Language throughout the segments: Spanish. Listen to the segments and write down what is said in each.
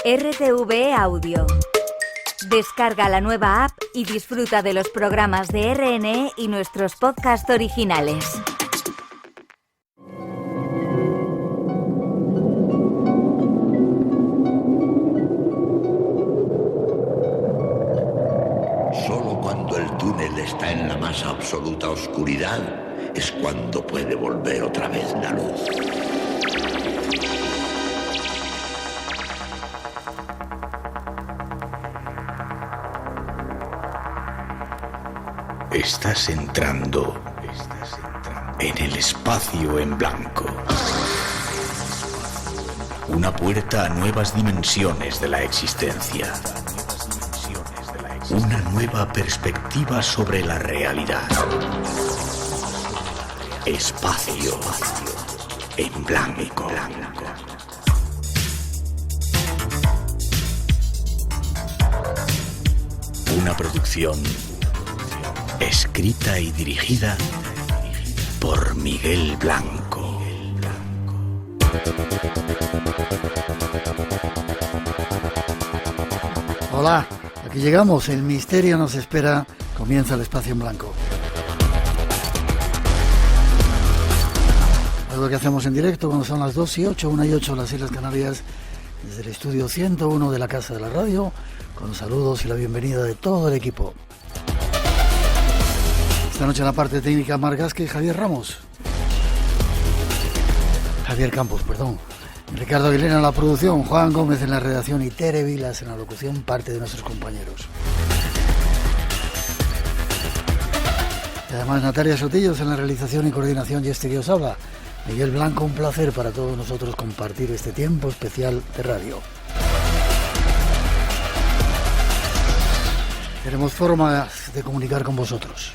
RTV Audio. Descarga la nueva app y disfruta de los programas de RNE y nuestros podcasts originales. Solo cuando el túnel está en la más absoluta oscuridad es cuando puede volver otra vez la luz. Estás entrando en el espacio en blanco. Una puerta a nuevas dimensiones de la existencia. Una nueva perspectiva sobre la realidad. Espacio en blanco. Una producción escrita y dirigida por Miguel Blanco. Hola, aquí llegamos, el misterio nos espera, comienza el espacio en blanco. Algo que hacemos en directo cuando son las 2:08, 1:08 las Islas Canarias, desde el estudio 101 de la Casa de la Radio, con saludos y la bienvenida de todo el equipo. Esta noche en la parte técnica Marc Gasque y Javier Campos, Ricardo Aguilera en la producción, Juan Gómez en la redacción y Tere Vilas en la locución, parte de nuestros compañeros. Y además Natalia Sotillos en la realización y coordinación, y este que os habla, Miguel Blanco. Un placer para todos nosotros compartir este tiempo especial de radio. Tenemos formas de comunicar con vosotros.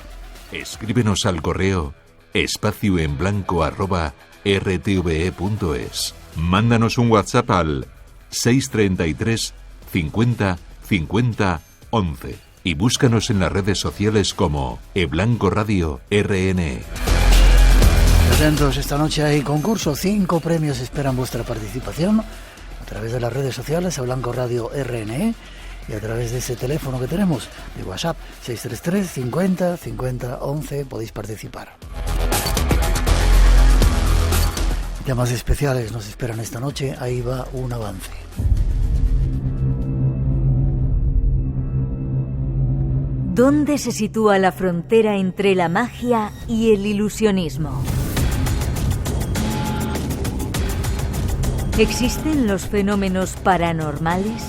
Escríbenos al correo espacioenblanco@rtve.es. Mándanos un WhatsApp al 633 50 50 11 y búscanos en las redes sociales como eBlanco Radio RNE. Atentos, esta noche hay concurso, 5 premios esperan vuestra participación a través de las redes sociales eBlanco Radio RNE y a través de ese teléfono que tenemos de WhatsApp 633 50 50 11 podéis participar. Temas especiales nos esperan esta noche, ahí va un avance. ¿Dónde se sitúa la frontera entre la magia y el ilusionismo? ¿Existen los fenómenos paranormales?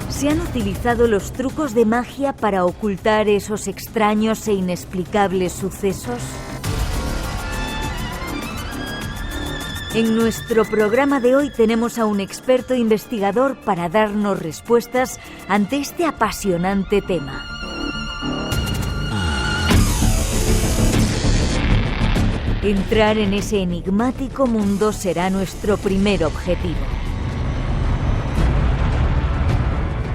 ¿Se han utilizado los trucos de magia para ocultar esos extraños e inexplicables sucesos? En nuestro programa de hoy tenemos a un experto investigador para darnos respuestas ante este apasionante tema. Entrar en ese enigmático mundo será nuestro primer objetivo.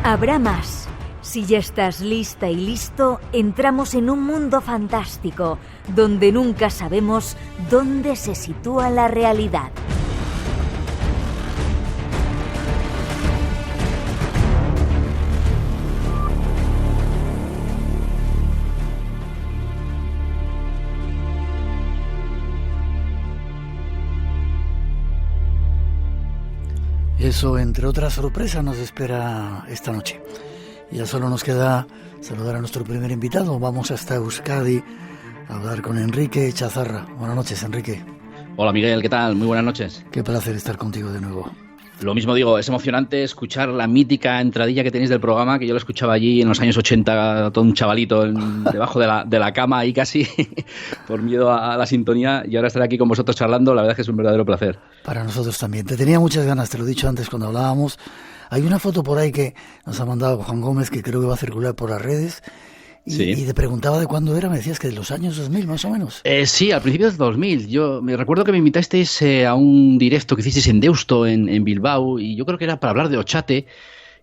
Habrá más. Si ya estás lista y listo, entramos en un mundo fantástico, donde nunca sabemos dónde se sitúa la realidad. Eso, entre otras sorpresas, nos espera esta noche. Ya solo nos queda saludar a nuestro primer invitado. Vamos hasta Euskadi a hablar con Enrique Chazarra. Buenas noches, Enrique. Hola, Miguel, ¿qué tal? Muy buenas noches. Qué placer estar contigo de nuevo. Lo mismo digo, es emocionante escuchar la mítica entradilla que tenéis del programa, que yo lo escuchaba allí en los años 80, todo un chavalito debajo de la cama ahí casi, por miedo a la sintonía, y ahora estar aquí con vosotros charlando, la verdad es que es un verdadero placer. Para nosotros también. Te tenía muchas ganas, te lo he dicho antes cuando hablábamos. Hay una foto por ahí que nos ha mandado Juan Gómez, que creo que va a circular por las redes. Y te preguntaba de cuándo era, me decías que de los años 2000 más o menos. Sí, al principio de 2000. Yo me recuerdo que me invitasteis a un directo que hicisteis en Deusto, en Bilbao, y yo creo que era para hablar de Ochate.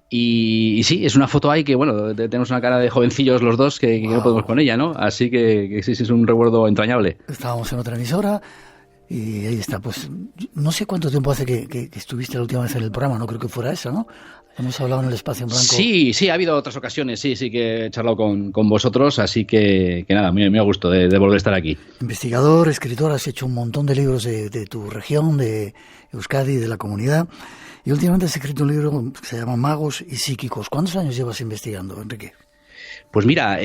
Y sí, es una foto ahí que, bueno, tenemos una cara de jovencillos los dos que no podemos con ella, ¿no? Así que sí, es un recuerdo entrañable. Estábamos en otra emisora Y ahí está, pues no sé cuánto tiempo hace que estuviste la última vez en el programa, no creo que fuera esa, ¿no? Hemos hablado en el Espacio en Blanco. Sí, ha habido otras ocasiones, sí que he charlado con vosotros, así que nada, muy a gusto de volver a estar aquí. Investigador, escritor, has hecho un montón de libros de tu región, de Euskadi, de la comunidad, y últimamente has escrito un libro que se llama Magos y Psíquicos. ¿Cuántos años llevas investigando, Enrique? Pues mira,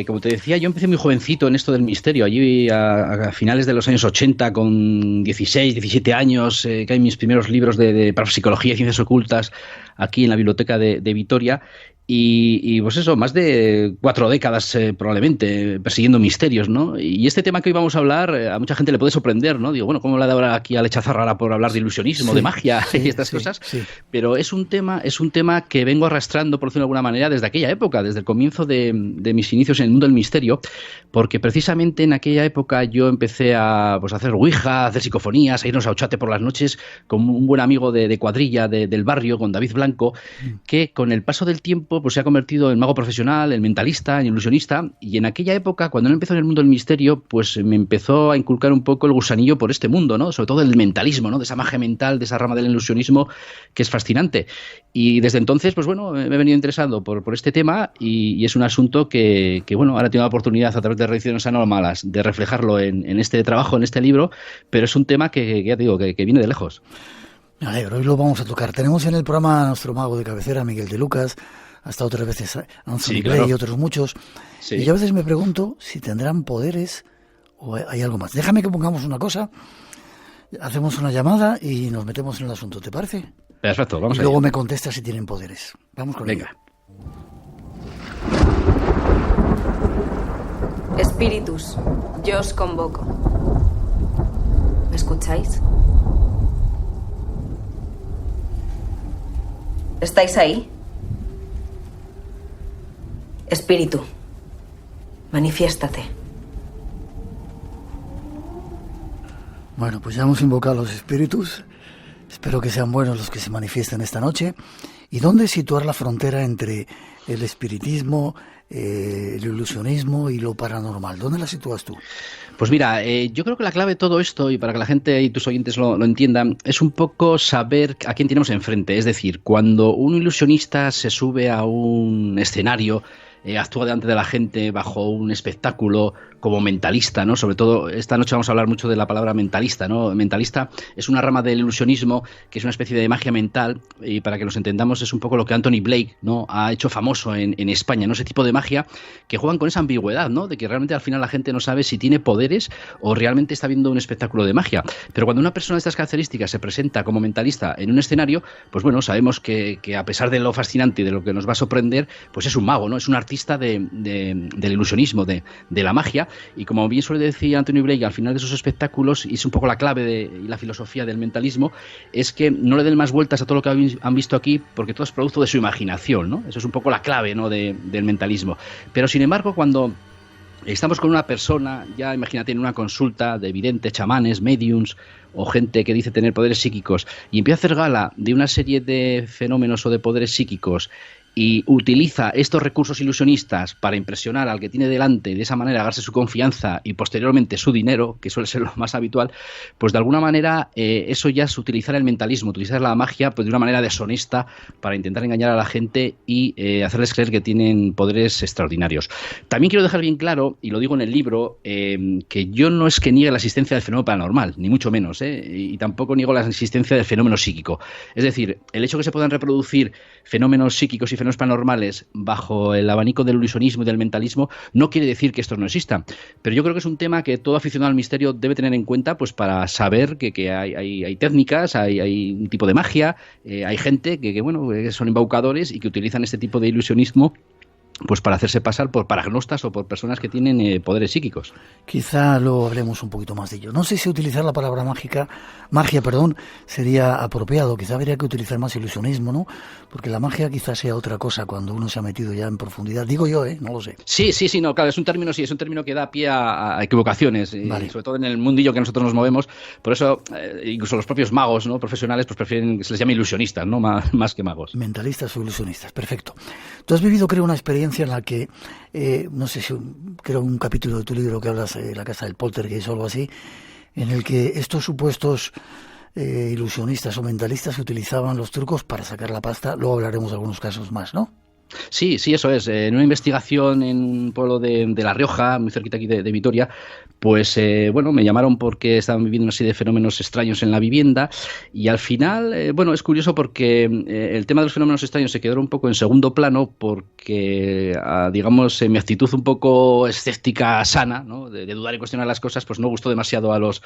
como te decía, yo empecé muy jovencito en esto del misterio, allí a finales de los años 80, con 16, 17 años, que hay mis primeros libros de parapsicología y ciencias ocultas aquí en la biblioteca de Vitoria. Y pues eso, más de 4 décadas probablemente persiguiendo misterios, ¿no? Y este tema que hoy vamos a hablar a mucha gente le puede sorprender, ¿no? Digo, bueno, ¿cómo le da ahora aquí a Lechaza Rara por hablar de ilusionismo, de magia y estas cosas? Sí. Pero es un tema que vengo arrastrando, por decirlo de alguna manera, desde aquella época, desde el comienzo de mis inicios en el mundo del misterio, porque precisamente en aquella época yo empecé a hacer ouija, a hacer psicofonías, a irnos a Ochate por las noches con un buen amigo de cuadrilla del barrio, con David Blanco, que con el paso del tiempo pues se ha convertido en mago profesional, en mentalista, en ilusionista, y en aquella época, cuando él empezó en el mundo del misterio, pues me empezó a inculcar un poco el gusanillo por este mundo, ¿no? Sobre todo el mentalismo, ¿no? De esa magia mental, de esa rama del ilusionismo que es fascinante. Y desde entonces, pues bueno, me he venido interesando por este tema y es un asunto que bueno, ahora tengo la oportunidad a través de Reediciones Anómalas de reflejarlo en este trabajo, en este libro, pero es un tema que ya te digo, que viene de lejos. Me alegro, hoy lo vamos a tocar. Tenemos en el programa a nuestro mago de cabecera, Miguel de Lucas, hasta otras veces Anthony Blake y otros muchos. Sí. Y yo a veces me pregunto si tendrán poderes o hay algo más. Déjame que pongamos una cosa, hacemos una llamada y nos metemos en el asunto, ¿te parece? Perfecto, vamos a luego me contestas si tienen poderes. Vamos con ello. Espíritus, yo os convoco. ¿Me escucháis? ¿Estáis ahí? Espíritu, manifiéstate. Bueno, pues ya hemos invocado a los espíritus. Espero que sean buenos los que se manifiesten esta noche. ¿Y dónde situar la frontera entre el espiritismo, el ilusionismo y lo paranormal? ¿Dónde la sitúas tú? Pues mira, yo creo que la clave de todo esto, y para que la gente y tus oyentes lo entiendan, es un poco saber a quién tenemos enfrente. Es decir, cuando un ilusionista se sube a un escenario, actúa delante de la gente bajo un espectáculo como mentalista, ¿no? Sobre todo esta noche vamos a hablar mucho de la palabra mentalista, ¿no? Mentalista es una rama del ilusionismo que es una especie de magia mental, y para que nos entendamos es un poco lo que Anthony Blake, ¿no? Ha hecho famoso en España, ¿no? Ese tipo de magia que juegan con esa ambigüedad, ¿no? De que realmente al final la gente no sabe si tiene poderes o realmente está viendo un espectáculo de magia. Pero cuando una persona de estas características se presenta como mentalista en un escenario, pues bueno, sabemos que a pesar de lo fascinante y de lo que nos va a sorprender, pues es un mago, ¿no? Es un artista del ilusionismo, de la magia. Y como bien suele decir Anthony Blake al final de sus espectáculos, y es un poco la clave y la filosofía del mentalismo, es que no le den más vueltas a todo lo que han visto aquí, porque todo es producto de su imaginación, ¿no? Eso es un poco la clave, ¿no? del mentalismo. Pero sin embargo, cuando estamos con una persona, ya imagínate en una consulta de videntes, chamanes, mediums o gente que dice tener poderes psíquicos, y empieza a hacer gala de una serie de fenómenos o de poderes psíquicos y utiliza estos recursos ilusionistas para impresionar al que tiene delante y de esa manera ganarse su confianza y posteriormente su dinero, que suele ser lo más habitual, pues de alguna manera eso ya es utilizar el mentalismo, utilizar la magia pues de una manera deshonesta para intentar engañar a la gente y hacerles creer que tienen poderes extraordinarios. También quiero dejar bien claro, y lo digo en el libro, que yo no es que niegue la existencia del fenómeno paranormal, ni mucho menos, y tampoco niego la existencia del fenómeno psíquico. Es decir, el hecho de que se puedan reproducir fenómenos psíquicos y fenómenos paranormales bajo el abanico del ilusionismo y del mentalismo no quiere decir que estos no existan, pero yo creo que es un tema que todo aficionado al misterio debe tener en cuenta pues para saber que hay técnicas, hay un tipo de magia, hay gente que son embaucadores y que utilizan este tipo de ilusionismo pues para hacerse pasar por paragnostas o por personas que tienen poderes psíquicos. Quizá lo hablemos un poquito más de ello. No sé si utilizar la palabra magia, sería apropiado. Quizá habría que utilizar más ilusionismo, ¿no? Porque la magia quizás sea otra cosa cuando uno se ha metido ya en profundidad. Digo yo, no lo sé. Sí, no, claro, es un término que da pie a equivocaciones, vale. Y sobre todo en el mundillo que nosotros nos movemos. Por eso, incluso los propios magos, ¿no? Profesionales, pues prefieren que se les llame ilusionistas, ¿no? Más que magos. Mentalistas o ilusionistas, perfecto. Tú has vivido, creo, una experiencia en la que, no sé si, creo un capítulo de tu libro que hablas de la casa del poltergeist o algo así, en el que estos supuestos ilusionistas o mentalistas utilizaban los trucos para sacar la pasta. Luego hablaremos de algunos casos más, ¿no? Sí, eso es. En una investigación en un pueblo de La Rioja, muy cerquita aquí de Vitoria, pues me llamaron porque estaban viviendo una serie de fenómenos extraños en la vivienda y al final, es curioso porque el tema de los fenómenos extraños se quedó un poco en segundo plano porque, digamos, mi actitud un poco escéptica sana, ¿no? de dudar y cuestionar las cosas, pues no gustó demasiado a los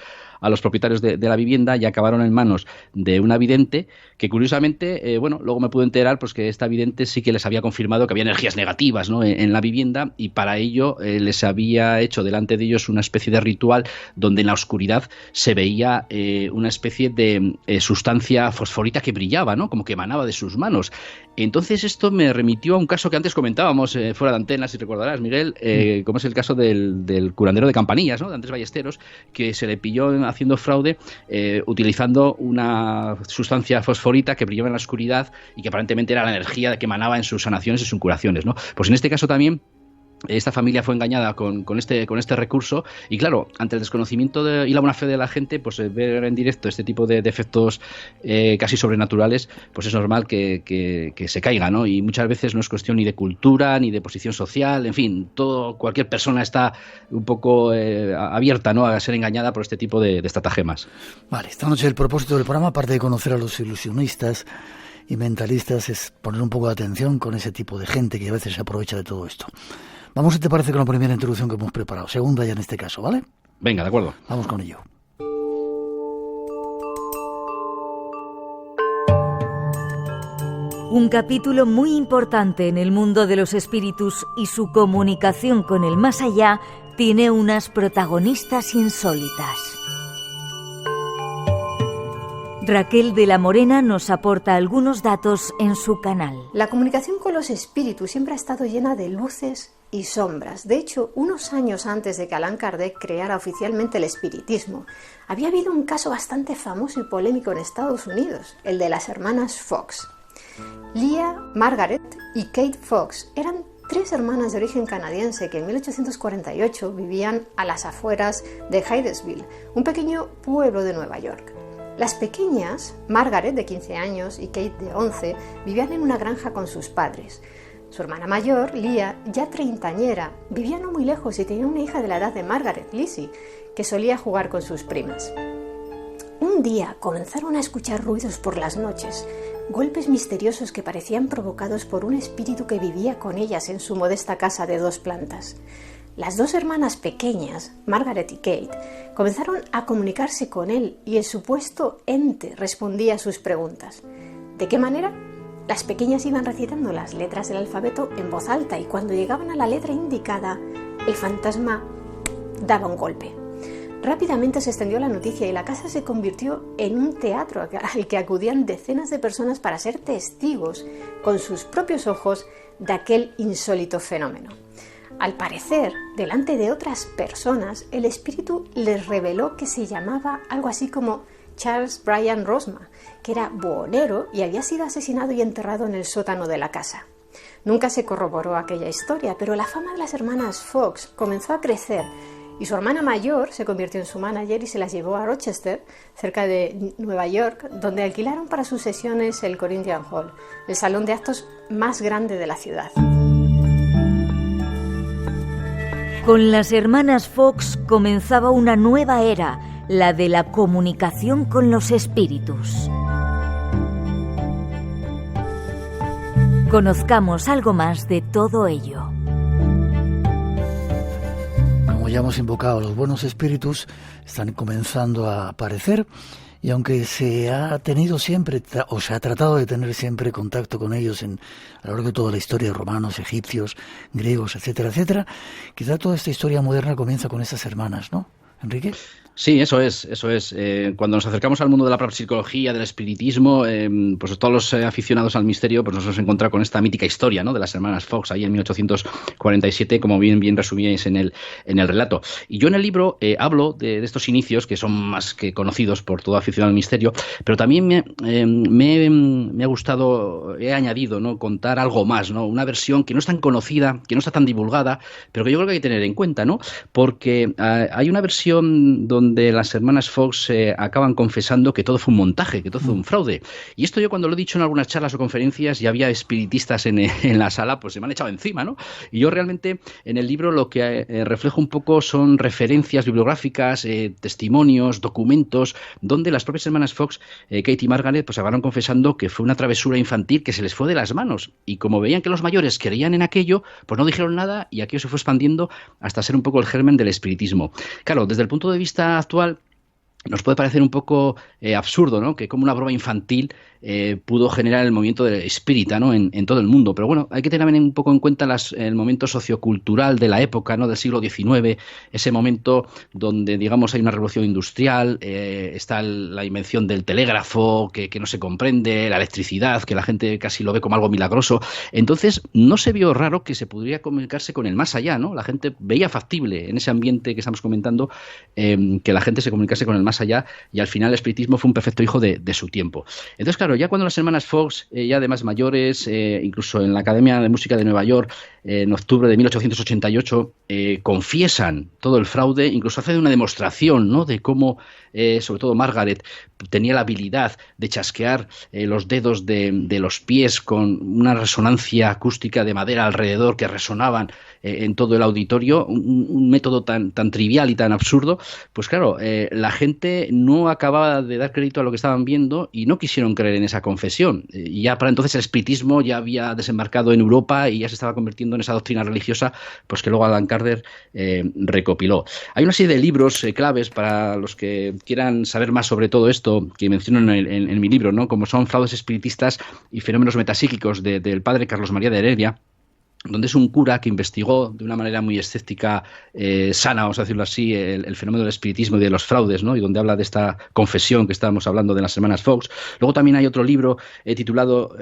propietarios de la vivienda y acabaron en manos de una vidente que curiosamente, luego me pude enterar pues que esta vidente sí que les había confirmado que había energías negativas, ¿no? en la vivienda y para ello les había hecho delante de ellos una especie de ritual donde en la oscuridad se veía una especie de sustancia fosforita que brillaba, ¿no? Como que emanaba de sus manos. Entonces esto me remitió a un caso que antes comentábamos fuera de antenas, si recordarás, Miguel, como es el caso del curandero de Campanillas, ¿no? De Andrés Ballesteros, que se le pilló haciendo fraude utilizando una sustancia fosforita que brillaba en la oscuridad y que aparentemente era la energía que emanaba en sus sanaciones y sus curaciones, ¿no? Pues en este caso también esta familia fue engañada con este recurso y claro, ante el desconocimiento y la buena fe de la gente, pues ver en directo este tipo de efectos casi sobrenaturales, pues es normal que se caiga, ¿no? Y muchas veces no es cuestión ni de cultura, ni de posición social, en fin, cualquier persona está un poco abierta, ¿no? A ser engañada por este tipo de estratagemas. Vale, esta noche el propósito del programa, aparte de conocer a los ilusionistas y mentalistas, es poner un poco de atención con ese tipo de gente que a veces se aprovecha de todo esto. Vamos, si te parece, con la primera introducción que hemos preparado. Segunda ya en este caso, ¿vale? Venga, de acuerdo. Vamos con ello. Un capítulo muy importante en el mundo de los espíritus y su comunicación con el más allá tiene unas protagonistas insólitas. Raquel de la Morena nos aporta algunos datos en su canal. La comunicación con los espíritus siempre ha estado llena de luces y sombras. De hecho, unos años antes de que Allan Kardec creara oficialmente el espiritismo, había habido un caso bastante famoso y polémico en Estados Unidos, el de las hermanas Fox. Leah, Margaret y Kate Fox eran 3 hermanas de origen canadiense que en 1848 vivían a las afueras de Hydesville, un pequeño pueblo de Nueva York. Las pequeñas, Margaret de 15 años y Kate de 11, vivían en una granja con sus padres. Su hermana mayor, Leah, ya treintañera, vivía no muy lejos y tenía una hija de la edad de Margaret, Lizzie, que solía jugar con sus primas. Un día comenzaron a escuchar ruidos por las noches, golpes misteriosos que parecían provocados por un espíritu que vivía con ellas en su modesta casa de 2 plantas. Las 2 hermanas pequeñas, Margaret y Kate, comenzaron a comunicarse con él y el supuesto ente respondía a sus preguntas. ¿De qué manera? Las pequeñas iban recitando las letras del alfabeto en voz alta y cuando llegaban a la letra indicada, el fantasma daba un golpe. Rápidamente se extendió la noticia y la casa se convirtió en un teatro al que acudían decenas de personas para ser testigos con sus propios ojos de aquel insólito fenómeno. Al parecer, delante de otras personas, el espíritu les reveló que se llamaba algo así como Charles Brian Rosma, que era buhonero y había sido asesinado y enterrado en el sótano de la casa. Nunca se corroboró aquella historia, pero la fama de las hermanas Fox comenzó a crecer y su hermana mayor se convirtió en su manager y se las llevó a Rochester, cerca de Nueva York, donde alquilaron para sus sesiones el Corinthian Hall, el salón de actos más grande de la ciudad. Con las hermanas Fox comenzaba una nueva era, la de la comunicación con los espíritus. Conozcamos algo más de todo ello. Como ya hemos invocado, los buenos espíritus están comenzando a aparecer y aunque se ha tenido siempre, o se ha tratado de tener siempre contacto con ellos a lo largo de toda la historia de romanos, egipcios, griegos, etcétera, etcétera, quizá toda esta historia moderna comienza con estas hermanas, ¿no, Enrique? Sí, eso es. Cuando nos acercamos al mundo de la parapsicología, del espiritismo, pues todos los aficionados al misterio pues nos hemos encontrado con esta mítica historia, ¿no?, de las hermanas Fox, ahí en 1847, como bien resumíais en el relato. Y yo en el libro hablo de estos inicios, que son más que conocidos por todo aficionado al misterio, pero también me ha gustado, he añadido, ¿no?, contar algo más, ¿no?, una versión que no es tan conocida, que no está tan divulgada, pero que yo creo que hay que tener en cuenta, ¿no?, porque hay una versión donde donde las hermanas Fox acaban confesando que todo fue un montaje, que todo fue un fraude. Y esto yo cuando lo he dicho en algunas charlas o conferencias y había espiritistas en la sala, pues se me han echado encima, ¿no? Y yo realmente en el libro lo que reflejo un poco son referencias bibliográficas, testimonios, documentos, donde las propias hermanas Fox, Kate y Margaret, pues acabaron confesando que fue una travesura infantil que se les fue de las manos. Y como veían que los mayores creían en aquello, pues no dijeron nada y aquello se fue expandiendo hasta ser un poco el germen del espiritismo. Claro, desde el punto de vista actual nos puede parecer un poco absurdo, ¿no? Que como una broma infantil pudo generar el movimiento de espírita, ¿no? en todo el mundo. Pero bueno, hay que tener un poco en cuenta el momento sociocultural de la época, ¿no? Del siglo XIX, ese momento donde, digamos, hay una revolución industrial, está la invención del telégrafo que no se comprende, la electricidad, que la gente casi lo ve como algo milagroso. Entonces, no se vio raro que se pudiera comunicarse con el más allá, ¿no? La gente veía factible en ese ambiente que estamos comentando que la gente se comunicase con el más allá, y al final el espiritismo fue un perfecto hijo de su tiempo. Entonces, claro, ya cuando las hermanas Fox, ya además mayores, incluso en la Academia de Música de Nueva York, en octubre de 1888, confiesan todo el fraude, incluso hacen una demostración, ¿no? De cómo, sobre todo Margaret, tenía la habilidad de chasquear los dedos de los pies con una resonancia acústica de madera alrededor que resonaban en todo el auditorio, un método tan trivial y tan absurdo. Pues claro, la gente no acababa de dar crédito a lo que estaban viendo y no quisieron creer en esa confesión. Y ya para entonces el espiritismo ya había desembarcado en Europa y ya se estaba convirtiendo en esa doctrina religiosa, pues que luego Alan Kardec recopiló. Hay una serie de libros claves para los que quieran saber más sobre todo esto, que menciono en mi libro, ¿no? Como son Fraudes espiritistas y fenómenos metapsíquicos del padre Carlos María de Heredia, donde es un cura que investigó de una manera muy escéptica, sana, vamos a decirlo así, el fenómeno del espiritismo y de los fraudes, ¿no? Y donde habla de esta confesión que estábamos hablando de las hermanas Fox. Luego también hay otro libro titulado,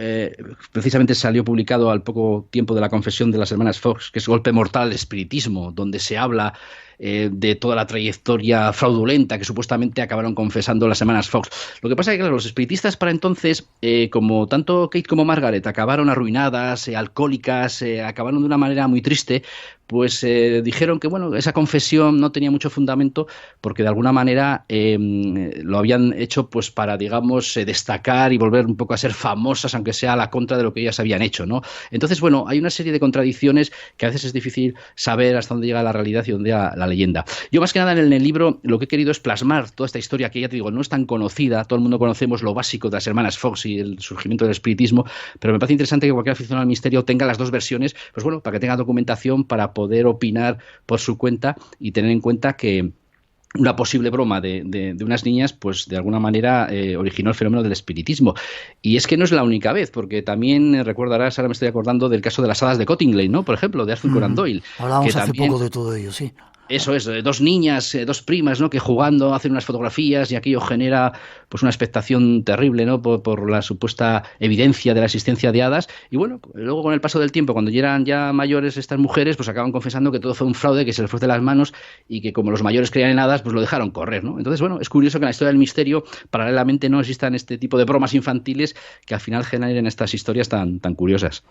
precisamente salió publicado al poco tiempo de la confesión de las hermanas Fox, que es Golpe Mortal, Espiritismo, donde se habla de toda la trayectoria fraudulenta que supuestamente acabaron confesando las hermanas Fox. Lo que pasa es que, claro, los espiritistas para entonces, como tanto Kate como Margaret acabaron arruinadas, alcohólicas, acabaron de una manera muy triste, pues dijeron que bueno, esa confesión no tenía mucho fundamento porque de alguna manera lo habían hecho pues para, digamos, destacar y volver un poco a ser famosas, aunque sea a la contra de lo que ellas habían hecho, ¿no? Entonces, bueno, hay una serie de contradicciones que a veces es difícil saber hasta dónde llega la realidad y dónde llega la leyenda. Yo más que nada en el libro lo que he querido es plasmar toda esta historia que ya te digo, no es tan conocida, todo el mundo conocemos lo básico de las hermanas Fox y el surgimiento del espiritismo, pero me parece interesante que cualquier aficionado al misterio tenga las dos versiones, pues bueno, para que tenga documentación para poder opinar por su cuenta y tener en cuenta que una posible broma de unas niñas, pues de alguna manera originó el fenómeno del espiritismo. Y es que no es la única vez, porque también recordarás, ahora me estoy acordando del caso de las hadas de Cottingley, ¿no? Por ejemplo, de Arthur Conan Doyle. Hablábamos hace poco de todo ello, sí. Eso es, dos niñas, dos primas, ¿no? Que jugando hacen unas fotografías y aquello genera pues una expectación terrible, ¿no? Por la supuesta evidencia de la existencia de hadas. Y bueno, luego con el paso del tiempo, cuando ya eran ya mayores estas mujeres, pues acaban confesando que todo fue un fraude, que se les fue de las manos y que como los mayores creían en hadas, pues lo dejaron correr, ¿no? Entonces, bueno, es curioso que en la historia del misterio paralelamente no existan este tipo de bromas infantiles que al final generen estas historias tan curiosas.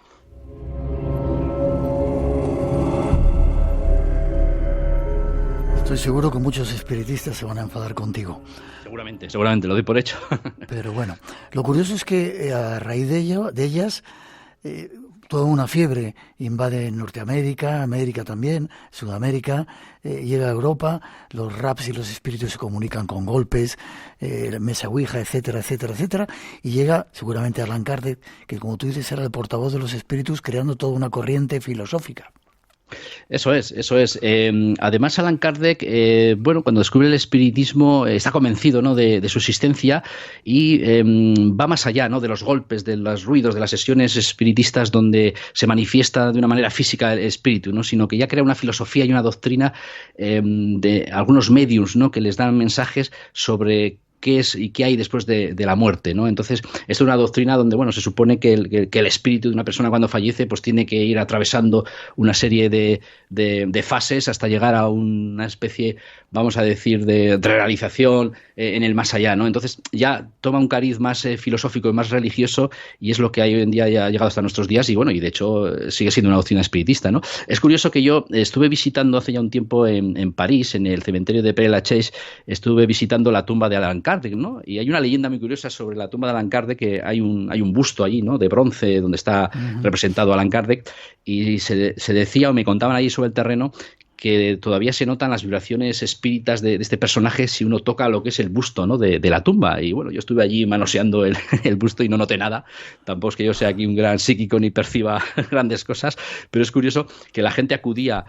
Estoy seguro que muchos espiritistas se van a enfadar contigo. Seguramente, lo doy por hecho. Pero bueno, lo curioso es que a raíz de ellas, toda una fiebre invade Norteamérica, América también, Sudamérica, llega a Europa, los raps y los espíritus se comunican con golpes, mesa ouija, etcétera, etcétera, etcétera, y llega seguramente Allan Kardec, que como tú dices era el portavoz de los espíritus, creando toda una corriente filosófica. Eso es. Además, Allan Kardec, cuando descubre el espiritismo, está convencido, ¿no? de su existencia y va más allá, ¿no? de los golpes, de los ruidos, de las sesiones espiritistas donde se manifiesta de una manera física el espíritu, ¿no? Sino que ya crea una filosofía y una doctrina de algunos mediums, ¿no? que les dan mensajes sobre qué es y qué hay después de la muerte, ¿no? Entonces, esto es una doctrina donde, bueno, se supone que el espíritu de una persona cuando fallece pues tiene que ir atravesando una serie de fases hasta llegar a una especie, vamos a decir, de realización en el más allá, ¿no? Entonces ya toma un cariz más filosófico y más religioso, y es lo que hoy en día ya ha llegado hasta nuestros días, y bueno, y de hecho sigue siendo una doctrina espiritista, ¿no? Es curioso que yo estuve visitando hace ya un tiempo en París, en el cementerio de Père Lachaise, estuve visitando la tumba de Allan Kardec, ¿no? Y hay una leyenda muy curiosa sobre la tumba de Allan Kardec, que hay un busto allí, ¿no? De bronce, donde está representado Allan Kardec, y se decía, o me contaban allí sobre el terreno, que todavía se notan las vibraciones espíritas de este personaje si uno toca lo que es el busto, ¿no? de la tumba. Y bueno, yo estuve allí manoseando el busto y no noté nada. Tampoco es que yo sea aquí un gran psíquico ni perciba grandes cosas, pero es curioso que la gente acudía,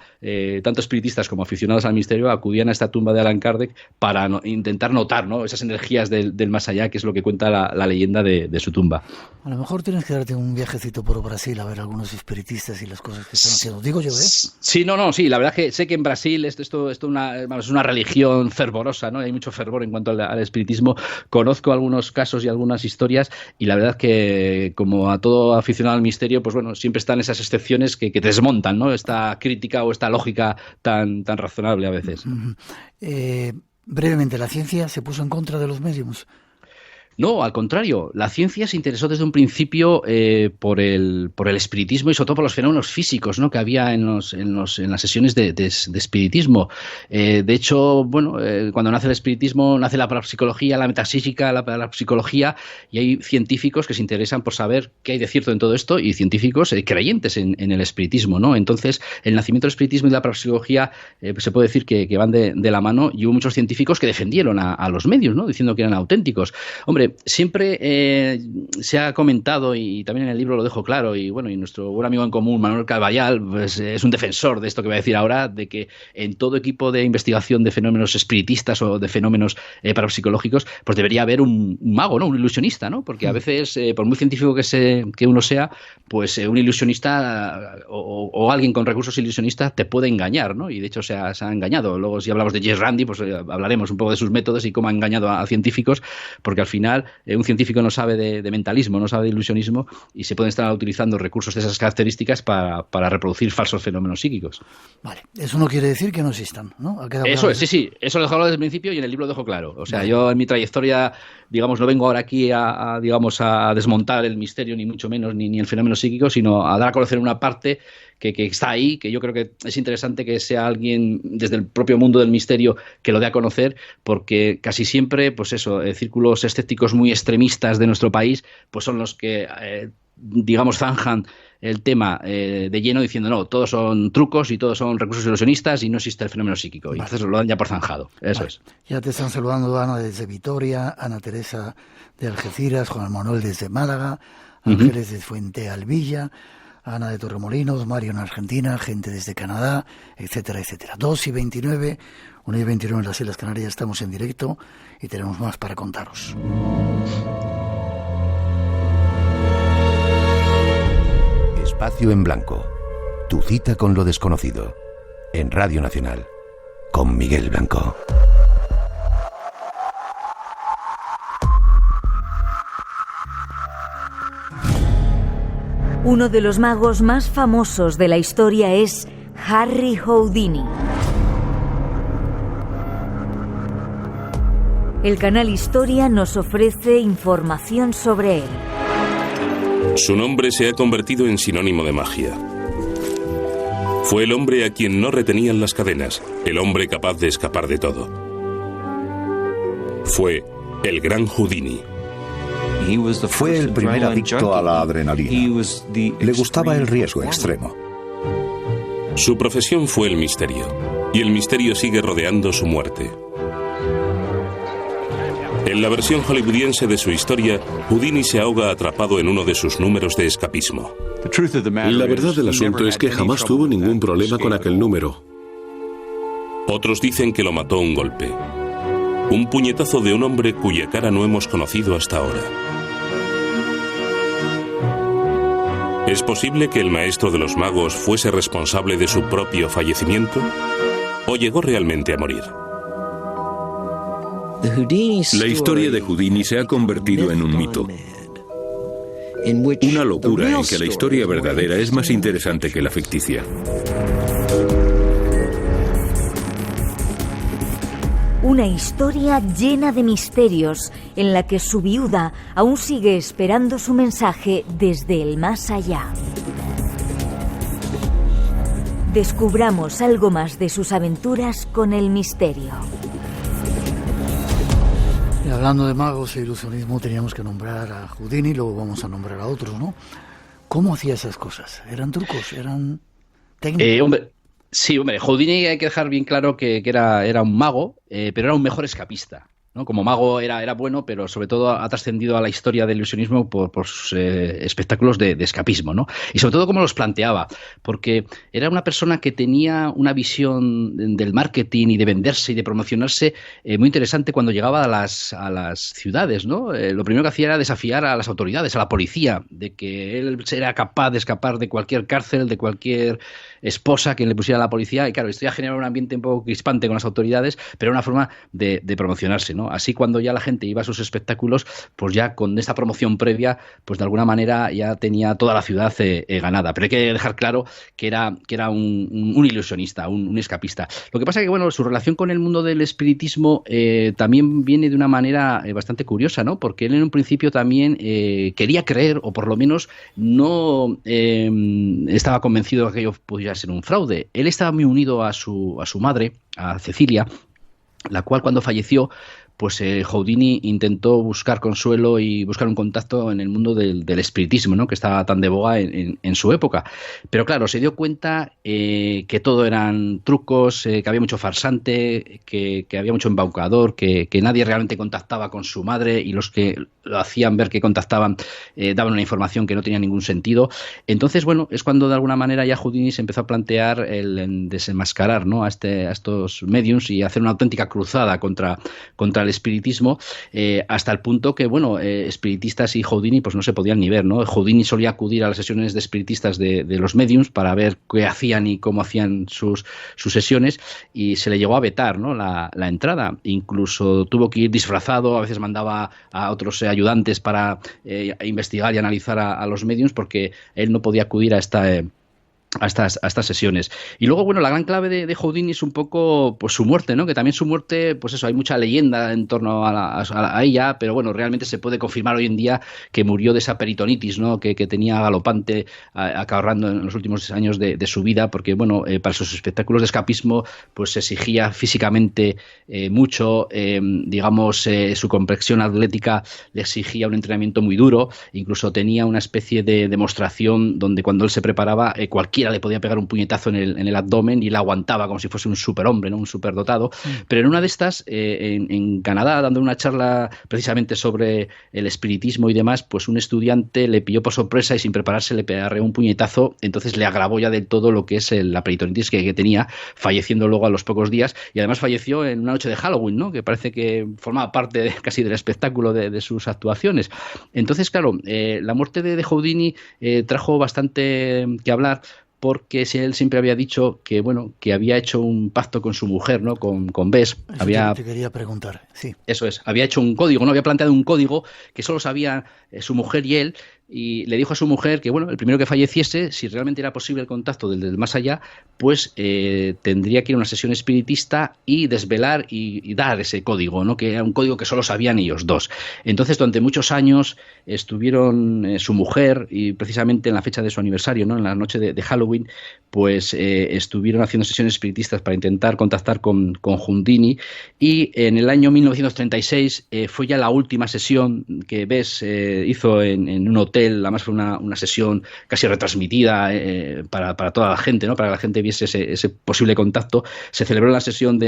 tanto espiritistas como aficionados al misterio, acudían a esta tumba de Allan Kardec para intentar notar, ¿no? Esas energías del más allá, que es lo que cuenta la leyenda de su tumba. A lo mejor tienes que darte un viajecito por Brasil a ver algunos espiritistas y las cosas que están haciendo. Digo yo, ¿eh? Sí, sí, la verdad que sé que en Brasil esto es una religión fervorosa, ¿no? Hay mucho fervor en cuanto al espiritismo. Conozco algunos casos y algunas historias, y la verdad que, como a todo aficionado al misterio, pues bueno, siempre están esas excepciones que desmontan, ¿no? Esta crítica o esta lógica tan razonable a veces. Brevemente, ¿la ciencia se puso en contra de los mediums? No, al contrario, la ciencia se interesó desde un principio por el espiritismo y sobre todo por los fenómenos físicos, ¿no? Que había en las sesiones de espiritismo. De hecho, bueno, cuando nace el espiritismo, nace la parapsicología, la metafísica, la parapsicología, y hay científicos que se interesan por saber qué hay de cierto en todo esto, y científicos creyentes en el espiritismo, ¿no? Entonces, el nacimiento del espiritismo y la parapsicología se puede decir que van de la mano, y hubo muchos científicos que defendieron a los medios, ¿no? Diciendo que eran auténticos. Hombre, siempre se ha comentado, y también en el libro lo dejo claro, y bueno, y nuestro buen amigo en común, Manuel Carballal, pues, es un defensor de esto que voy a decir ahora, de que en todo equipo de investigación de fenómenos espiritistas o de fenómenos parapsicológicos, pues debería haber un mago, ¿no? Un ilusionista, ¿no? Porque a veces, por muy científico que uno sea, pues un ilusionista o alguien con recursos ilusionistas te puede engañar, ¿no? Y de hecho se ha engañado. Luego, si hablamos de Jess Randi, pues hablaremos un poco de sus métodos y cómo ha engañado a científicos, porque al final un científico no sabe de mentalismo, no sabe de ilusionismo, y se pueden estar utilizando recursos de esas características para reproducir falsos fenómenos psíquicos. Vale, eso no quiere decir que no existan, ¿no? Eso es, sí, eso lo dejo claro desde el principio, y en el libro lo dejo claro. O sea, yo en mi trayectoria, digamos, no vengo ahora aquí a desmontar el misterio, ni mucho menos, ni el fenómeno psíquico, sino a dar a conocer una parte que está ahí, que yo creo que es interesante que sea alguien desde el propio mundo del misterio que lo dé a conocer, porque casi siempre, pues eso, círculos escépticos muy extremistas de nuestro país, pues son los que, digamos, zanjan el tema de lleno, diciendo no, todos son trucos y todos son recursos ilusionistas y no existe el fenómeno psíquico. Y entonces lo dan ya por zanjado. Eso es. Ya te están saludando Ana desde Vitoria, Ana Teresa de Algeciras, Juan Manuel desde Málaga, Ángeles de Fuente Alvilla, Ana de Torremolinos, Mario en Argentina, gente desde Canadá, etcétera, etcétera. 2:29, 1:29 en las Islas Canarias, estamos en directo y tenemos más para contaros. Espacio en Blanco, tu cita con lo desconocido, en Radio Nacional, con Miguel Blanco. Uno de los magos más famosos de la historia es Harry Houdini. El canal Historia nos ofrece información sobre él. Su nombre se ha convertido en sinónimo de magia. Fue el hombre a quien no retenían las cadenas, el hombre capaz de escapar de todo. Fue el gran Houdini. Fue el primer adicto a la adrenalina. Le gustaba el riesgo extremo. Su profesión fue el misterio, y el misterio sigue rodeando su muerte. En la versión hollywoodiense de su historia, Houdini se ahoga atrapado en uno de sus números de escapismo. La verdad del asunto es que jamás tuvo ningún problema con aquel número. Otros dicen que lo mató un golpe. Un puñetazo de un hombre cuya cara no hemos conocido hasta ahora. ¿Es posible que el maestro de los magos fuese responsable de su propio fallecimiento? ¿O llegó realmente a morir? La historia de Houdini se ha convertido en un mito. Una locura en que la historia verdadera es más interesante que la ficticia. Una historia llena de misterios en la que su viuda aún sigue esperando su mensaje desde el más allá. Descubramos algo más de sus aventuras con el misterio. Y hablando de magos e ilusionismo, teníamos que nombrar a Houdini, luego vamos a nombrar a otros, ¿no? ¿Cómo hacía esas cosas? ¿Eran trucos? ¿Eran técnicas? Sí, Houdini hay que dejar bien claro que era un mago, pero era un mejor escapista, ¿no? Como mago era bueno, pero sobre todo ha trascendido a la historia del ilusionismo por sus espectáculos de escapismo, ¿no? Y sobre todo cómo los planteaba, porque era una persona que tenía una visión del marketing y de venderse y de promocionarse muy interesante cuando llegaba a las ciudades, ¿no? Lo primero que hacía era desafiar a las autoridades, a la policía, de que él era capaz de escapar de cualquier cárcel, de cualquier esposa que le pusiera a la policía, y claro, esto ya generaba un ambiente un poco crispante con las autoridades, pero era una forma de promocionarse, ¿no? Así, cuando ya la gente iba a sus espectáculos, pues ya con esta promoción previa, pues de alguna manera ya tenía toda la ciudad ganada. Pero hay que dejar claro que era un ilusionista, un escapista. Lo que pasa es que, bueno, su relación con el mundo del espiritismo también viene de una manera bastante curiosa, ¿no? Porque él en un principio también quería creer, o por lo menos no estaba convencido de que aquello pudiera ser un fraude. Él estaba muy unido a su madre, a Cecilia, la cual, cuando falleció, pues Houdini intentó buscar consuelo y buscar un contacto en el mundo del espiritismo, ¿no? Que estaba tan de boga en su época. Pero claro, se dio cuenta que todo eran trucos, que había mucho farsante, que había mucho embaucador, que nadie realmente contactaba con su madre, y los que lo hacían ver que contactaban daban una información que no tenía ningún sentido. Entonces, bueno, es cuando de alguna manera ya Houdini se empezó a plantear el desenmascarar, ¿no? a estos mediums y hacer una auténtica cruzada contra el espiritismo, hasta el punto que, bueno, espiritistas y Houdini pues no se podían ni ver, ¿no? Houdini solía acudir a las sesiones de espiritistas de los mediums para ver qué hacían y cómo hacían sus sesiones, y se le llegó a vetar, ¿no? la entrada. Incluso tuvo que ir disfrazado, a veces mandaba a otros ayudantes para investigar y analizar a los mediums, porque él no podía acudir a estas sesiones. Y luego, bueno, la gran clave de Houdini es un poco pues su muerte, ¿no? Que también su muerte, pues eso, hay mucha leyenda en torno a ella, pero bueno, realmente se puede confirmar hoy en día que murió de esa peritonitis, ¿no? Que tenía galopante, acabarrando en los últimos años de su vida, porque bueno, para sus espectáculos de escapismo pues se exigía físicamente mucho, digamos, su complexión atlética le exigía un entrenamiento muy duro, incluso tenía una especie de demostración donde, cuando él se preparaba, cualquiera le podía pegar un puñetazo en el abdomen y él aguantaba como si fuese un superhombre, ¿no? Un superdotado. Pero en una de estas, en Canadá, dando una charla precisamente sobre el espiritismo y demás, pues un estudiante le pilló por sorpresa y sin prepararse le arreó un puñetazo. Entonces le agravó ya del todo lo que es la peritonitis que tenía, falleciendo luego a los pocos días, y además falleció en una noche de Halloween, ¿no? Que parece que formaba parte casi del espectáculo de sus actuaciones. Entonces, claro, la muerte de Houdini trajo bastante que hablar, porque él siempre había dicho que, bueno, que había hecho un pacto con su mujer, ¿no? Con Bess. Te quería preguntar, sí. Eso es, había hecho un código, ¿no? Había planteado un código que solo sabían su mujer y él, y le dijo a su mujer que, bueno, el primero que falleciese, si realmente era posible el contacto del más allá, pues tendría que ir a una sesión espiritista y desvelar y dar ese código, ¿no? Que era un código que solo sabían ellos dos. Entonces, durante muchos años estuvieron su mujer, y precisamente en la fecha de su aniversario, ¿no? En la noche de Halloween, pues estuvieron haciendo sesiones espiritistas para intentar contactar con Houdini, y en el año 1936 fue ya la última sesión que Bess hizo en un hotel. Además fue una sesión casi retransmitida para toda la gente, ¿no? Para que la gente viese ese posible contacto. Esta sesión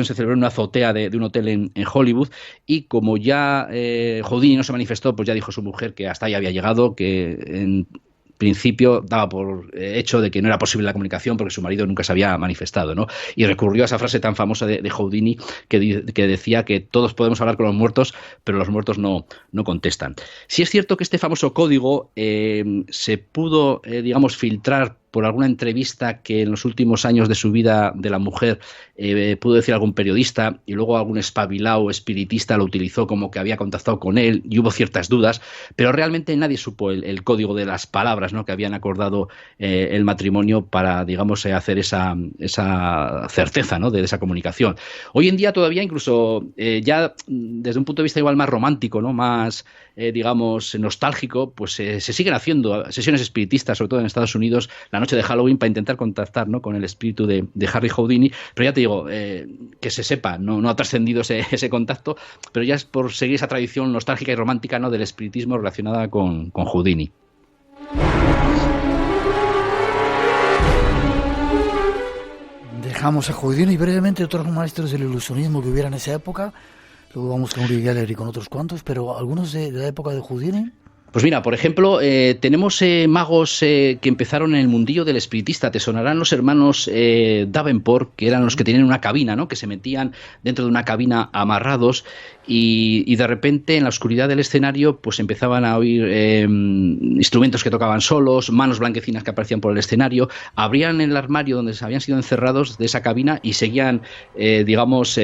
se celebró en una azotea de un hotel en Hollywood, y como ya Houdini no se manifestó, pues ya dijo su mujer que hasta ahí había llegado, que en principio daba por hecho de que no era posible la comunicación porque su marido nunca se había manifestado, ¿no? Y recurrió a esa frase tan famosa de Houdini que decía que todos podemos hablar con los muertos, pero los muertos no contestan. Sí es cierto que este famoso código se pudo, digamos, filtrar por alguna entrevista que en los últimos años de su vida de la mujer pudo decir algún periodista, y luego algún espabilado espiritista lo utilizó como que había contactado con él y hubo ciertas dudas, pero realmente nadie supo el código de las palabras, ¿no?, que habían acordado el matrimonio para, digamos, hacer esa certeza, ¿no?, de esa comunicación. Hoy en día todavía, incluso ya desde un punto de vista igual más romántico, ¿no?, más digamos nostálgico, pues se siguen haciendo sesiones espiritistas, sobre todo en Estados Unidos, la noche de Halloween, para intentar contactar, ¿no?, con el espíritu de Harry Houdini. Pero ya te digo, que se sepa, no ha trascendido ese contacto, pero ya es por seguir esa tradición nostálgica y romántica, ¿no?, del espiritismo relacionada con Houdini. Dejamos a Houdini y brevemente otros maestros del ilusionismo que hubiera en esa época. Luego vamos con Uri Geller y con otros cuantos, pero algunos de la época de Houdini. Pues mira, por ejemplo, tenemos magos que empezaron en el mundillo del espiritista. Te sonarán los hermanos Davenport, que eran los que tenían una cabina, ¿no?, que se metían dentro de una cabina amarrados y de repente en la oscuridad del escenario pues empezaban a oír instrumentos que tocaban solos, manos blanquecinas que aparecían por el escenario, abrían el armario donde habían sido encerrados de esa cabina y seguían, digamos,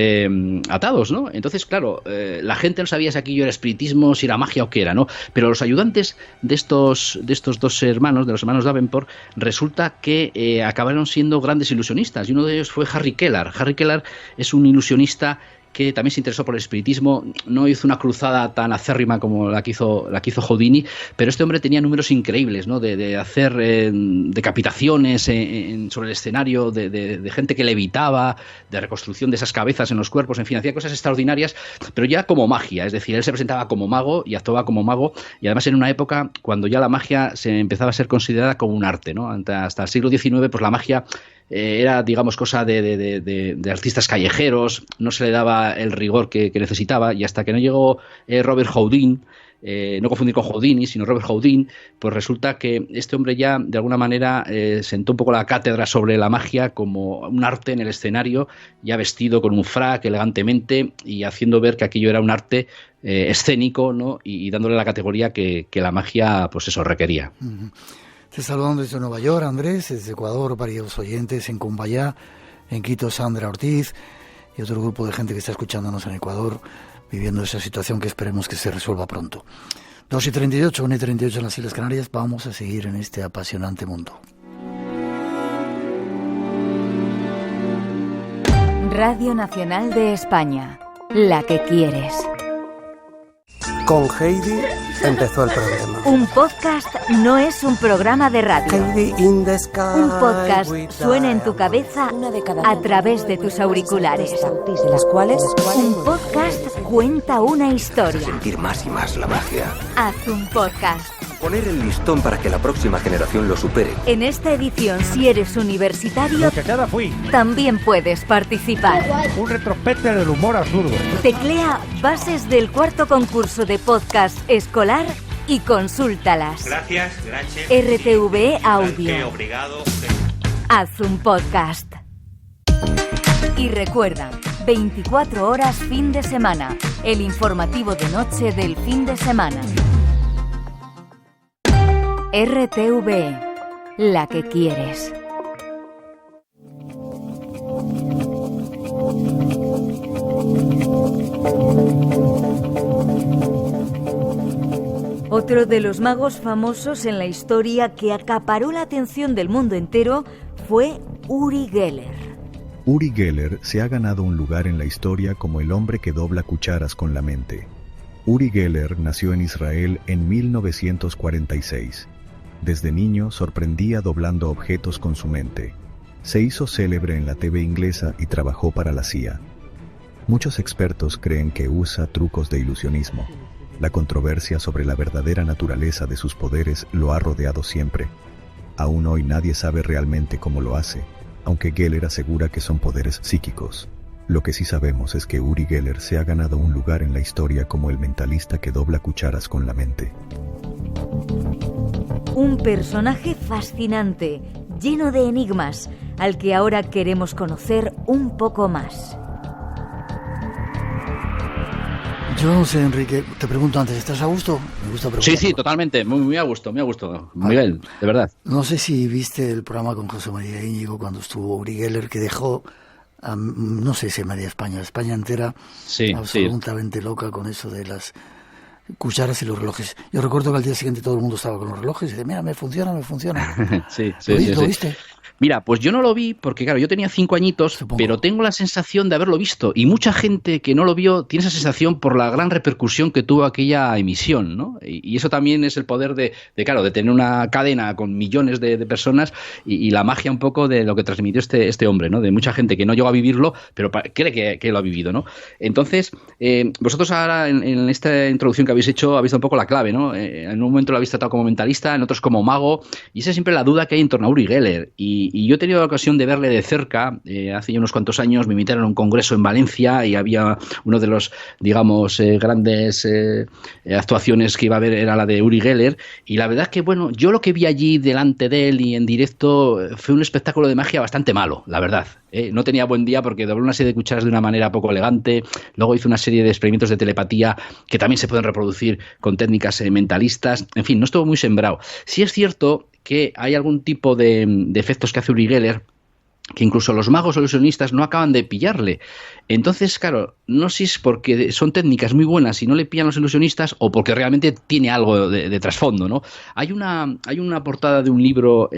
atados, ¿no? Entonces, claro, la gente no sabía si aquello era espiritismo, si era magia o qué era, ¿no? Pero los ayudantes de estos dos hermanos, de los hermanos Davenport, resulta que acabaron siendo grandes ilusionistas, y uno de ellos fue Harry Keller. Harry Keller es un ilusionista que también se interesó por el espiritismo. No hizo una cruzada tan acérrima como la que hizo Houdini, pero este hombre tenía números increíbles, ¿no?, de hacer decapitaciones sobre el escenario, de gente que levitaba, de reconstrucción de esas cabezas en los cuerpos, en fin, hacía cosas extraordinarias, pero ya como magia, es decir, él se presentaba como mago y actuaba como mago, y además en una época cuando ya la magia se empezaba a ser considerada como un arte, ¿no? Hasta el siglo XIX, pues la magia era, digamos, cosa de artistas callejeros, no se le daba el rigor que necesitaba, y hasta que no llegó Robert Houdin, no confundir con Houdini, sino Robert Houdin, pues resulta que este hombre ya de alguna manera sentó un poco la cátedra sobre la magia como un arte en el escenario, ya vestido con un frac elegantemente y haciendo ver que aquello era un arte escénico, ¿no?, y dándole la categoría que la magia, pues eso, requería. Uh-huh. Te saludamos desde Nueva York, Andrés, desde Ecuador, varios oyentes en Cumbayá, en Quito, Sandra Ortiz, y otro grupo de gente que está escuchándonos en Ecuador, viviendo esa situación que esperemos que se resuelva pronto. 2:38, 1:38 en las Islas Canarias. Vamos a seguir en este apasionante mundo. Radio Nacional de España, la que quieres. Con Heidi empezó el problema. Un podcast no es un programa de radio. Heidi in the sky. Un podcast suena en tu cabeza a través de tus auriculares. De las cuales un podcast cuenta una historia. Sentir más y más la magia. Haz un podcast. Poner el listón para que la próxima generación lo supere. En esta edición, si eres universitario, lo que queda fui. También puedes participar. Un retrospecto del humor absurdo. Teclea bases del cuarto concurso de podcast escolar y consúltalas. Gracias. RTVE Audio. Obrigado. Haz un podcast. Y recuerda, 24 horas fin de semana. El informativo de noche del fin de semana. RTVE, la que quieres. Otro de los magos famosos en la historia que acaparó la atención del mundo entero fue Uri Geller. Uri Geller se ha ganado un lugar en la historia como el hombre que dobla cucharas con la mente. Uri Geller nació en Israel en 1946. Desde niño sorprendía doblando objetos con su mente. Se hizo célebre en la TV inglesa y trabajó para la CIA. Muchos expertos creen que usa trucos de ilusionismo. La controversia sobre la verdadera naturaleza de sus poderes lo ha rodeado siempre. Aún hoy nadie sabe realmente cómo lo hace, aunque Geller asegura que son poderes psíquicos. Lo que sí sabemos es que Uri Geller se ha ganado un lugar en la historia como el mentalista que dobla cucharas con la mente. Un personaje fascinante, lleno de enigmas, al que ahora queremos conocer un poco más. Yo no sé, Enrique, te pregunto antes, ¿estás a gusto? Me gusta preguntar. Sí, totalmente, muy a gusto, Miguel, de verdad. No sé si viste el programa con José María Íñigo cuando estuvo Uri Geller, que dejó, no sé si media España entera, absolutamente loca con eso de las cucharas y los relojes. Yo recuerdo que al día siguiente todo el mundo estaba con los relojes y dice, mira, me funciona. ¿Lo viste? Mira, pues yo no lo vi porque, claro, yo tenía 5 añitos, pero tengo la sensación de haberlo visto. Y mucha gente que no lo vio tiene esa sensación por la gran repercusión que tuvo aquella emisión, ¿no? Y eso también es el poder de tener una cadena con millones de personas y la magia un poco de lo que transmitió este hombre, ¿no? De mucha gente que no llegó a vivirlo, pero cree que lo ha vivido, ¿no? Entonces, vosotros ahora en esta introducción que habéis hecho, habéis dado un poco la clave, ¿no? En un momento lo habéis tratado como mentalista, en otros como mago, y esa es siempre la duda que hay en torno a Uri Geller. Y yo he tenido la ocasión de verle de cerca, hace ya unos cuantos años me invitaron a un congreso en Valencia y había uno de los, digamos, grandes actuaciones que iba a haber era la de Uri Geller, y la verdad es que, bueno, yo lo que vi allí delante de él y en directo fue un espectáculo de magia bastante malo, la verdad. No tenía buen día porque dobló una serie de cucharas de una manera poco elegante, luego hizo una serie de experimentos de telepatía que también se pueden reproducir con técnicas mentalistas, en fin, no estuvo muy sembrado. Sí es cierto que hay algún tipo de efectos que hace Uri Geller que incluso los magos o ilusionistas no acaban de pillarle. Entonces, claro, no sé si es porque son técnicas muy buenas y no le pillan los ilusionistas o porque realmente tiene algo de trasfondo, ¿no? Hay una portada de un libro,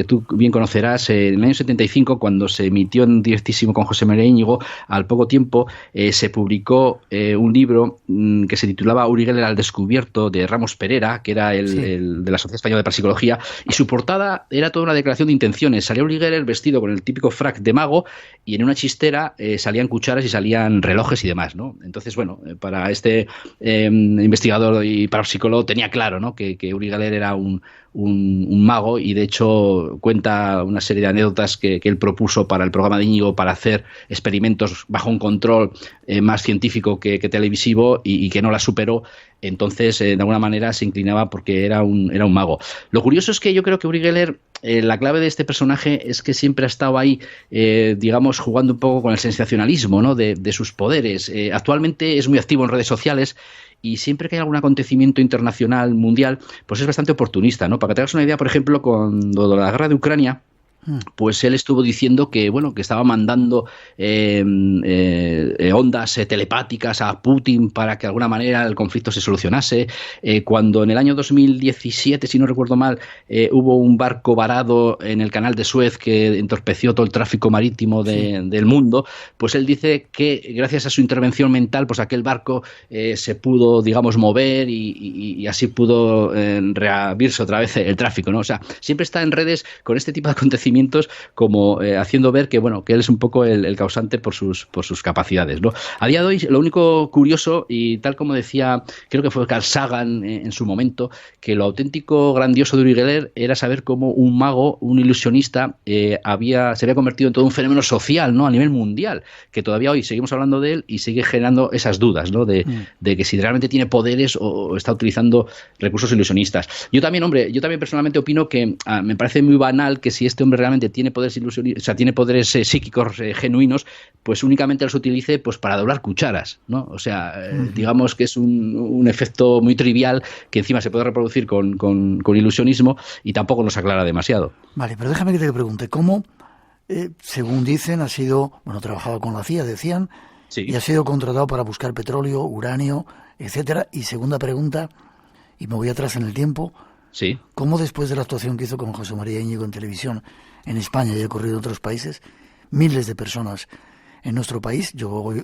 tú bien conocerás, en el año 75, cuando se emitió en directísimo con José María Íñigo, al poco tiempo se publicó un libro que se titulaba Uri Geller al descubierto, de Ramos Pereira, que era el de la Sociedad Española de Parapsicología, y su portada era toda una declaración de intenciones. Salía Uri Geller vestido con el típico frac de mago y en una chistera salían cucharas y salían relojes y demás, ¿no? Entonces, bueno, para este investigador y parapsicólogo tenía claro, ¿no? que Uri Geller era un mago, y de hecho cuenta una serie de anécdotas que él propuso para el programa de Íñigo para hacer experimentos bajo un control más científico que televisivo y que no la superó. Entonces, de alguna manera se inclinaba porque era un mago. Lo curioso es que yo creo que Uri Geller, la clave de este personaje es que siempre ha estado ahí, digamos, jugando un poco con el sensacionalismo, ¿no? de sus poderes. Actualmente es muy activo en redes sociales y siempre que hay algún acontecimiento internacional, mundial, pues es bastante oportunista, ¿no? Para que te hagas una idea, por ejemplo, con la guerra de Ucrania, pues él estuvo diciendo que, bueno, que estaba mandando ondas telepáticas a Putin para que de alguna manera el conflicto se solucionase. Cuando en el año 2017, si no recuerdo mal, hubo un barco varado en el canal de Suez que entorpeció todo el tráfico marítimo del mundo, pues él dice que gracias a su intervención mental, pues aquel barco se pudo, digamos, mover y así pudo reabrirse otra vez el tráfico, ¿no? O sea, siempre está en redes con este tipo de acontecimientos como haciendo ver que, bueno, que él es un poco el causante por sus capacidades, ¿no? A día de hoy, lo único curioso, y tal como decía, creo que fue Carl Sagan en su momento, que lo auténtico grandioso de Uri Geller era saber cómo un mago, un ilusionista, se había convertido en todo un fenómeno social, ¿no? A nivel mundial, que todavía hoy seguimos hablando de él y sigue generando esas dudas, ¿no? De que si realmente tiene poderes o está utilizando recursos ilusionistas. Yo también personalmente opino que me parece muy banal que si este hombre realmente tiene poderes ilusionistas, o sea, tiene poderes psíquicos genuinos, pues únicamente los utilice pues para doblar cucharas, ¿no? O sea, digamos que es un efecto muy trivial que encima se puede reproducir con ilusionismo y tampoco nos aclara demasiado. Vale, pero déjame que te pregunte, ¿cómo, según dicen, ha sido, bueno, trabajaba con la CIA, decían, y ha sido contratado para buscar petróleo, uranio, etcétera? Y segunda pregunta, y me voy atrás en el tiempo, ¿cómo después de la actuación que hizo con José María Íñigo en televisión en España y ha ocurrido en otros países, miles de personas en nuestro país, yo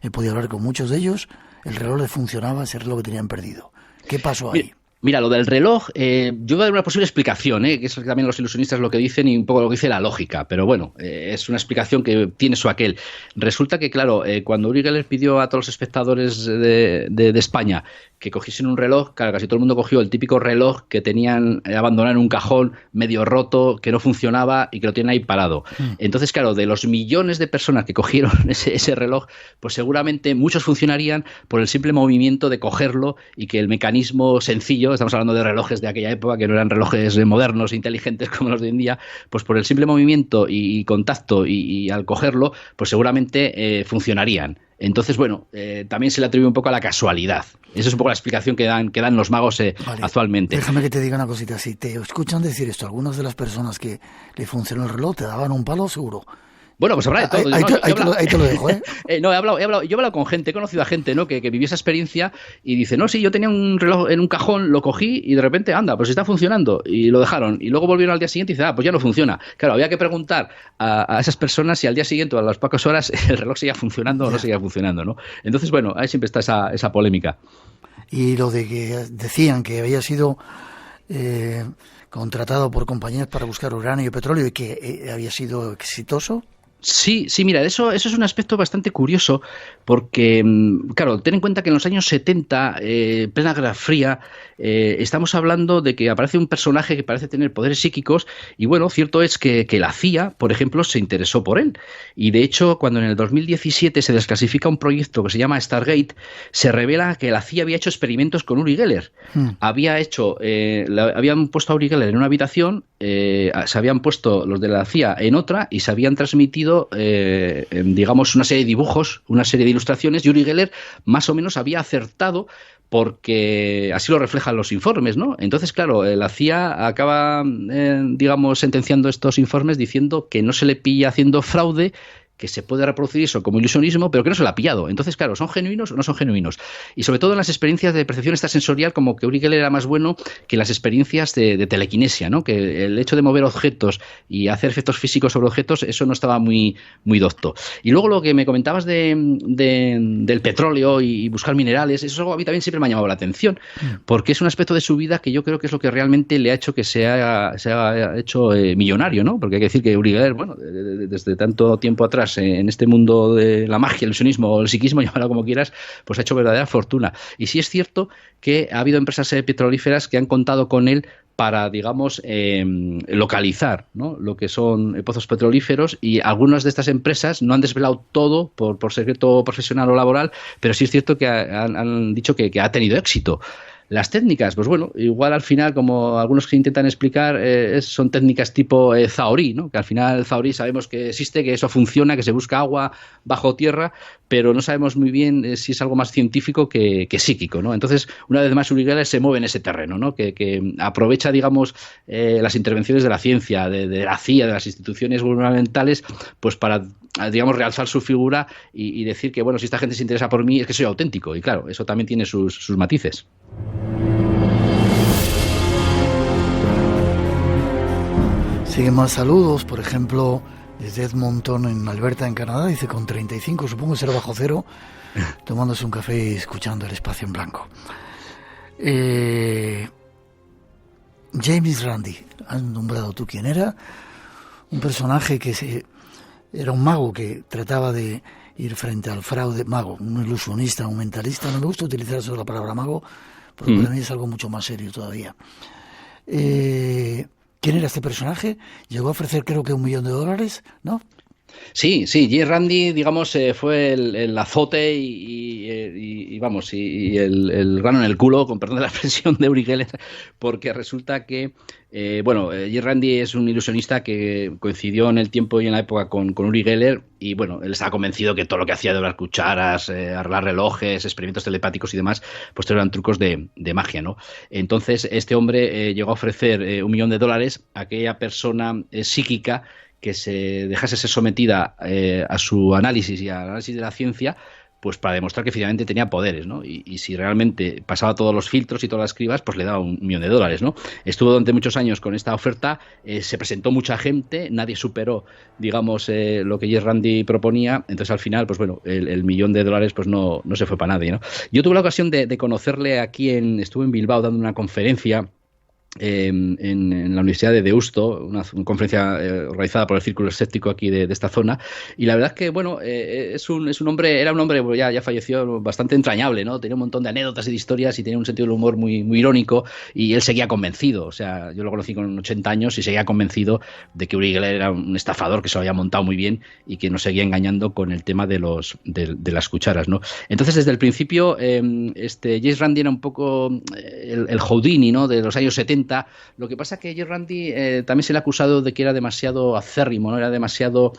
he podido hablar con muchos de ellos, el reloj les funcionaba, ese reloj que tenían perdido? ¿Qué pasó ahí? Mira, lo del reloj, yo voy a dar una posible explicación, que es también los ilusionistas lo que dicen y un poco lo que dice la lógica, pero bueno, es una explicación que tiene su aquel. Resulta que, claro, cuando Uri Geller pidió a todos los espectadores de España que cogiesen un reloj, claro, casi todo el mundo cogió el típico reloj que tenían abandonado en un cajón medio roto, que no funcionaba y que lo tienen ahí parado. Entonces, claro, de los millones de personas que cogieron ese reloj, pues seguramente muchos funcionarían por el simple movimiento de cogerlo y que el mecanismo sencillo, estamos hablando de relojes de aquella época que no eran relojes modernos e inteligentes como los de hoy en día, pues por el simple movimiento y contacto y al cogerlo, pues seguramente funcionarían. Entonces, bueno, también se le atribuye un poco a la casualidad. Esa es un poco la explicación que dan los magos actualmente. Déjame que te diga una cosita. Si te escuchan decir esto, algunas de las personas que le funcionó el reloj te daban un palo seguro. Bueno, pues habrá de todo. Ahí te lo dejo, ¿eh? No, he hablado con gente, he conocido a gente, ¿no? que vivió esa experiencia y dice, no, sí, yo tenía un reloj en un cajón, lo cogí y de repente, anda, pues está funcionando, y lo dejaron. Y luego volvieron al día siguiente y dice, pues ya no funciona. Claro, había que preguntar a esas personas si al día siguiente o a las pocas horas el reloj seguía funcionando o no seguía funcionando, ¿no? Entonces, bueno, ahí siempre está esa polémica. Y lo de que decían que había sido contratado por compañías para buscar uranio y petróleo y que había sido exitoso. Sí, mira, eso es un aspecto bastante curioso porque, claro, ten en cuenta que en los años 70, plena Guerra Fría, estamos hablando de que aparece un personaje que parece tener poderes psíquicos y, bueno, cierto es que la CIA, por ejemplo, se interesó por él. Y, de hecho, cuando en el 2017 se desclasifica un proyecto que se llama Stargate, se revela que la CIA había hecho experimentos con Uri Geller. Habían puesto a Uri Geller en una habitación, se habían puesto los de la CIA en otra y se habían transmitido digamos una serie de dibujos, una serie de ilustraciones, y Uri Geller más o menos había acertado porque así lo reflejan los informes, ¿no? Entonces, claro, la CIA acaba, digamos, sentenciando estos informes diciendo que no se le pilla haciendo fraude, que se puede reproducir eso como ilusionismo, pero que no se lo ha pillado. Entonces, claro, ¿son genuinos o no son genuinos? Y sobre todo en las experiencias de percepción extrasensorial, como que Uri Geller era más bueno que las experiencias de telequinesia, ¿no? Que el hecho de mover objetos y hacer efectos físicos sobre objetos, eso no estaba muy docto. Y luego lo que me comentabas del petróleo y buscar minerales, eso a mí también siempre me ha llamado la atención, porque es un aspecto de su vida que yo creo que es lo que realmente le ha hecho que se haya hecho millonario, ¿no? Porque hay que decir que Uri Geller, bueno, desde tanto tiempo atrás, en este mundo de la magia, el ilusionismo o el psiquismo, llámalo como quieras, pues ha hecho verdadera fortuna. Y sí es cierto que ha habido empresas petrolíferas que han contado con él para, digamos, localizar, ¿no?, lo que son pozos petrolíferos, y algunas de estas empresas no han desvelado todo por secreto profesional o laboral, pero sí es cierto que han dicho que ha tenido éxito. Las técnicas, pues bueno, igual al final, como algunos que intentan explicar, son técnicas tipo Zahorí, ¿no? Que al final Zahorí sabemos que existe, que eso funciona, que se busca agua bajo tierra, pero no sabemos muy bien si es algo más científico que psíquico, ¿no? Entonces, una vez más, Uri Geller se mueve en ese terreno, ¿no? Que aprovecha, digamos, las intervenciones de la ciencia, de la CIA, de las instituciones gubernamentales, pues para, digamos, realzar su figura y decir que, bueno, si esta gente se interesa por mí es que soy auténtico. Y claro, eso también tiene sus matices. Siguen más saludos, por ejemplo, desde Edmonton, en Alberta, en Canadá, dice con 35, supongo ser bajo cero, tomándose un café y escuchando El Espacio en Blanco. James Randi, has nombrado tú quién era, un personaje que era un mago que trataba de ir frente al fraude, mago, un ilusionista, un mentalista. No me gusta utilizar solo la palabra mago, porque para mí es algo mucho más serio todavía. ¿Quién era este personaje? Llegó a ofrecer, creo que $1 millón, ¿no? Sí, Jay Randy, digamos, fue el azote y el grano en el culo, con perdón de la expresión, de Uri Geller, porque resulta que, Jay Randy es un ilusionista que coincidió en el tiempo y en la época con Uri Geller, y bueno, él estaba convencido que todo lo que hacía de doblar cucharas, arreglar relojes, experimentos telepáticos y demás, pues eran trucos de magia, ¿no? Entonces, este hombre llegó a ofrecer $1 millón a aquella persona psíquica que se dejase ser sometida a su análisis y al análisis de la ciencia, pues para demostrar que finalmente tenía poderes, ¿no? Y si realmente pasaba todos los filtros y todas las cribas, pues le daba $1 millón, ¿no? Estuvo durante muchos años con esta oferta, se presentó mucha gente, nadie superó, digamos, lo que Jay Randy proponía, entonces al final, pues bueno, el $1 millón pues no se fue para nadie, ¿no? Yo tuve la ocasión de conocerle estuve en Bilbao dando una conferencia en la Universidad de Deusto, una conferencia organizada por el Círculo Escéptico aquí de esta zona, y la verdad es que, bueno, era un hombre ya falleció, bastante entrañable, ¿no? Tenía un montón de anécdotas y de historias y tenía un sentido del humor muy, muy irónico, y él seguía convencido, o sea, yo lo conocí con 80 años y seguía convencido de que Uri Geller era un estafador que se lo había montado muy bien y que nos seguía engañando con el tema de las cucharas, ¿no? Entonces, desde el principio, James Randi era un poco el Houdini, ¿no?, de los años 70, 80. Lo que pasa es que Jay Randi también se le ha acusado de que era demasiado acérrimo, ¿no? Era demasiado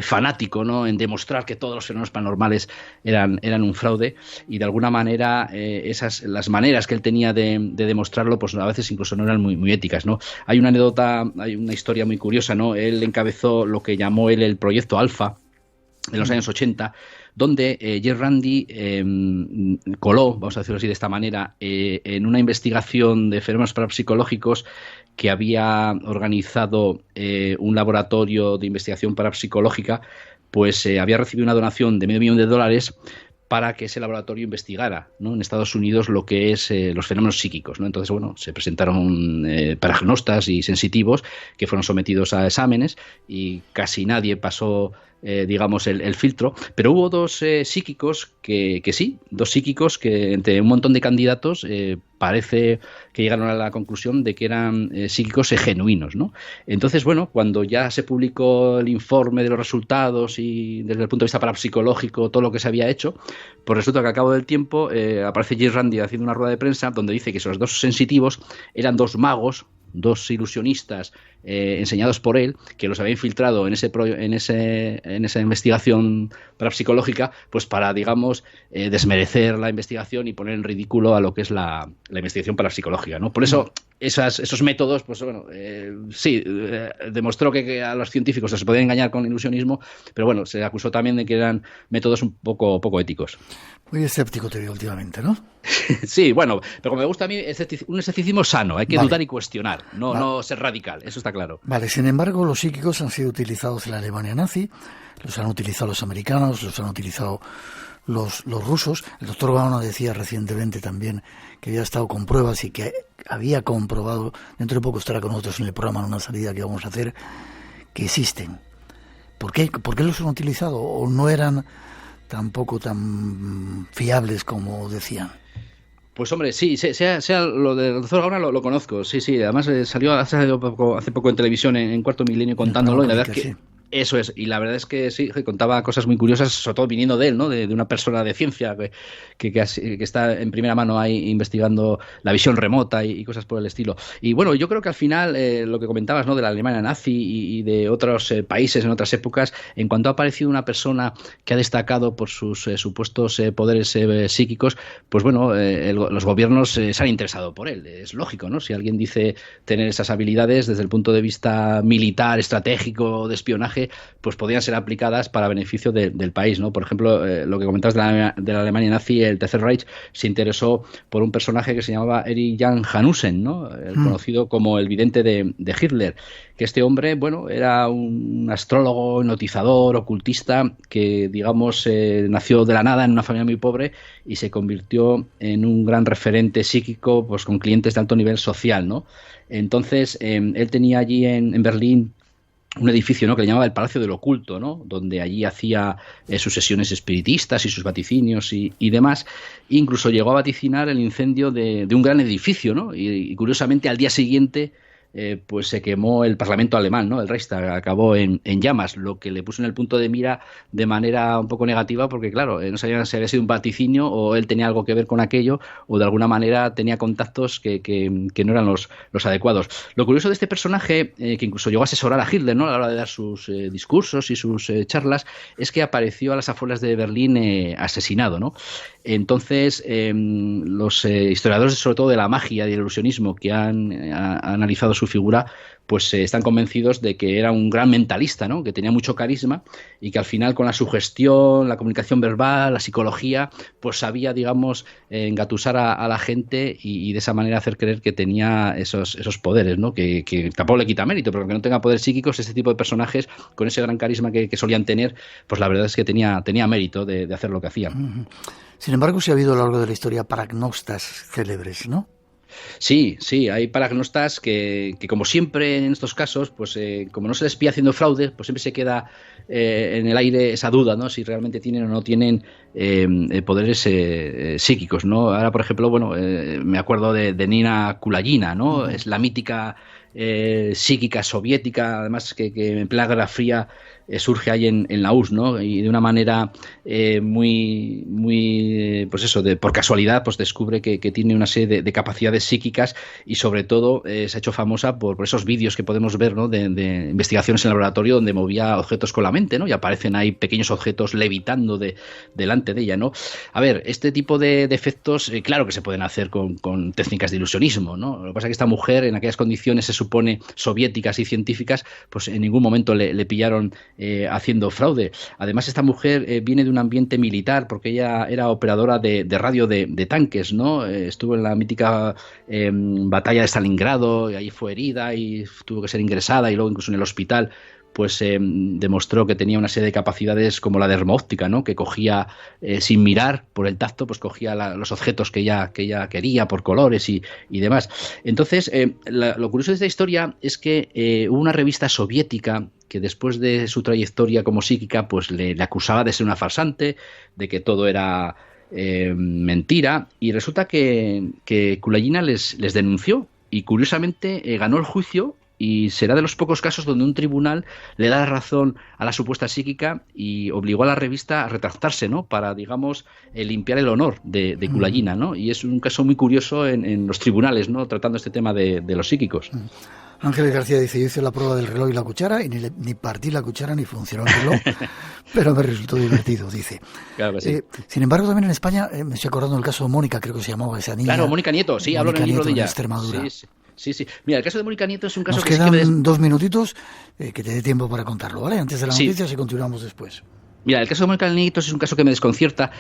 fanático, ¿no? En demostrar que todos los fenómenos paranormales eran un fraude, y de alguna manera las maneras que él tenía de demostrarlo, pues a veces incluso no eran muy éticas, ¿no? Hay una anécdota, hay una historia muy curiosa, ¿no? Él encabezó lo que llamó él el proyecto Alfa en los años 80, donde Jay Randi coló, vamos a decirlo así de esta manera, en una investigación de fenómenos parapsicológicos que había organizado un laboratorio de investigación parapsicológica, pues había recibido una donación de $500,000 para que ese laboratorio investigara, ¿no? En Estados Unidos lo que es los fenómenos psíquicos, ¿no? Entonces, bueno, se presentaron paragnostas y sensitivos que fueron sometidos a exámenes y casi nadie pasó digamos, el filtro, pero hubo dos psíquicos que sí, dos psíquicos que entre un montón de candidatos parece que llegaron a la conclusión de que eran psíquicos genuinos, ¿no? Entonces, bueno, cuando ya se publicó el informe de los resultados y desde el punto de vista parapsicológico todo lo que se había hecho, pues resulta que al cabo del tiempo aparece Jay Randi haciendo una rueda de prensa donde dice que esos dos sensitivos eran dos magos, dos ilusionistas enseñados por él, que los había infiltrado en esa investigación parapsicológica, pues para, digamos, desmerecer la investigación y poner en ridículo a lo que es la investigación parapsicológica, ¿no? Por eso esos métodos, pues bueno, sí, demostró que a los científicos se podía engañar con ilusionismo, pero bueno, se acusó también de que eran métodos un poco éticos. Muy escéptico te veo últimamente, ¿no? Sí, bueno, pero como me gusta a mí, un escepticismo sano, hay que dudar y cuestionar, no ser radical, eso está claro. Vale, sin embargo, los psíquicos han sido utilizados en la Alemania nazi, los han utilizado los americanos, los han utilizado los rusos. El doctor Gaona decía recientemente también que había estado con pruebas y que había comprobado, dentro de poco estará con nosotros en el programa en una salida que vamos a hacer, que existen. ¿Por qué los han utilizado? ¿O no eran tampoco tan fiables como decían? Pues hombre, sí, sea lo del doctor Gaona lo conozco, sí, además salió hace poco en televisión en Cuarto Milenio contándolo, y la verdad es que... Sí. Eso es, y la verdad es que sí, que contaba cosas muy curiosas, sobre todo viniendo de él, ¿no? De una persona de ciencia que está en primera mano ahí investigando la visión remota y cosas por el estilo. Y bueno, yo creo que al final lo que comentabas, ¿no? De la Alemania nazi y de otros países en otras épocas, en cuanto ha aparecido una persona que ha destacado por sus supuestos poderes psíquicos, pues bueno, los gobiernos se han interesado por él. Es lógico, ¿no? Si alguien dice tener esas habilidades desde el punto de vista militar, estratégico, de espionaje, pues podían ser aplicadas para beneficio del país, ¿no? Por ejemplo, lo que comentabas de la Alemania nazi, el Tercer Reich se interesó por un personaje que se llamaba Erich Jan Hanussen, ¿no? Conocido como el vidente de Hitler, que este hombre, bueno, era un astrólogo, hipnotizador, ocultista, que, digamos, nació de la nada en una familia muy pobre y se convirtió en un gran referente psíquico, pues con clientes de alto nivel social, ¿no? Entonces, él tenía allí en Berlín un edificio, ¿no? Que le llamaba el Palacio del Oculto, ¿no? Donde allí hacía sus sesiones espiritistas y sus vaticinios y demás. E incluso llegó a vaticinar el incendio de un gran edificio, ¿no? Y curiosamente al día siguiente pues se quemó el Parlamento alemán, ¿no? El Reichstag acabó en llamas, lo que le puso en el punto de mira de manera un poco negativa, porque claro, no sabían si había sido un vaticinio o él tenía algo que ver con aquello, o de alguna manera tenía contactos que no eran los adecuados. Lo curioso de este personaje, que incluso llegó a asesorar a Hitler, ¿no? A la hora de dar sus discursos y sus charlas, es que apareció a las afueras de Berlín asesinado, ¿no? Entonces, los historiadores, sobre todo de la magia y el ilusionismo, que han analizado su figura, pues están convencidos de que era un gran mentalista, ¿no? Que tenía mucho carisma y que al final con la sugestión, la comunicación verbal, la psicología, pues sabía, digamos, engatusar a la gente y de esa manera hacer creer que tenía esos poderes, ¿no? Que tampoco le quita mérito, pero que no tenga poderes psíquicos, este tipo de personajes con ese gran carisma que solían tener, pues la verdad es que tenía mérito de hacer lo que hacían. Sin embargo, sí ha habido a lo largo de la historia paragnostas célebres, ¿no? Sí, hay paragnostas que como siempre en estos casos, pues como no se les pilla haciendo fraude, pues siempre se queda en el aire esa duda, ¿no? Si realmente tienen o no tienen poderes psíquicos, ¿no? Ahora, por ejemplo, bueno, me acuerdo de Nina Kulagina, ¿no? Es la mítica psíquica soviética, además que en plena Guerra Fría surge ahí en la URSS, ¿no? Y de una manera muy pues eso, por casualidad, pues descubre que tiene una serie de capacidades psíquicas y sobre todo se ha hecho famosa por esos vídeos que podemos ver, ¿no? de investigaciones en el laboratorio donde movía objetos con la mente, ¿no? Y aparecen ahí pequeños objetos levitando delante de ella, ¿no? A ver, este tipo de efectos, claro que se pueden hacer con técnicas de ilusionismo, ¿no? Lo que pasa es que esta mujer, en aquellas condiciones, se supone soviéticas y científicas, pues en ningún momento le pillaron haciendo fraude. Además, esta mujer viene de un ambiente militar, porque ella era operadora de radio de tanques, ¿no? Estuvo en la mítica batalla de Stalingrado, y ahí fue herida y tuvo que ser ingresada, y luego incluso en el hospital pues demostró que tenía una serie de capacidades como la dermoóptica, ¿no? Que cogía, sin mirar por el tacto, pues cogía los objetos que ella quería por colores y demás. Entonces, lo curioso de esta historia es que hubo una revista soviética que después de su trayectoria como psíquica, pues le acusaba de ser una farsante, de que todo era mentira, y resulta que Kulayina les denunció y curiosamente ganó el juicio. Y será de los pocos casos donde un tribunal le da la razón a la supuesta psíquica y obligó a la revista a retractarse, ¿no? Para, digamos, limpiar el honor de Kulayina, ¿no? Y es un caso muy curioso en los tribunales, ¿no? Tratando este tema de los psíquicos. Ángeles García dice: yo hice la prueba del reloj y la cuchara y ni partí la cuchara ni funcionó el reloj, pero me resultó divertido, dice. Claro que sí. Sin embargo, también en España, me estoy acordando del caso de Mónica, creo que se llamaba esa niña. Claro, Mónica Nieto, sí, hablo en el libro de ella. En Extremadura. Sí. Mira, el caso de Mónica Nieto es un caso Nos que quedan 2 minutitos, que te dé tiempo para contarlo, ¿vale? Antes de las noticias y continuamos después. Mira, el caso de Mónica Nieto es un caso que me desconcierta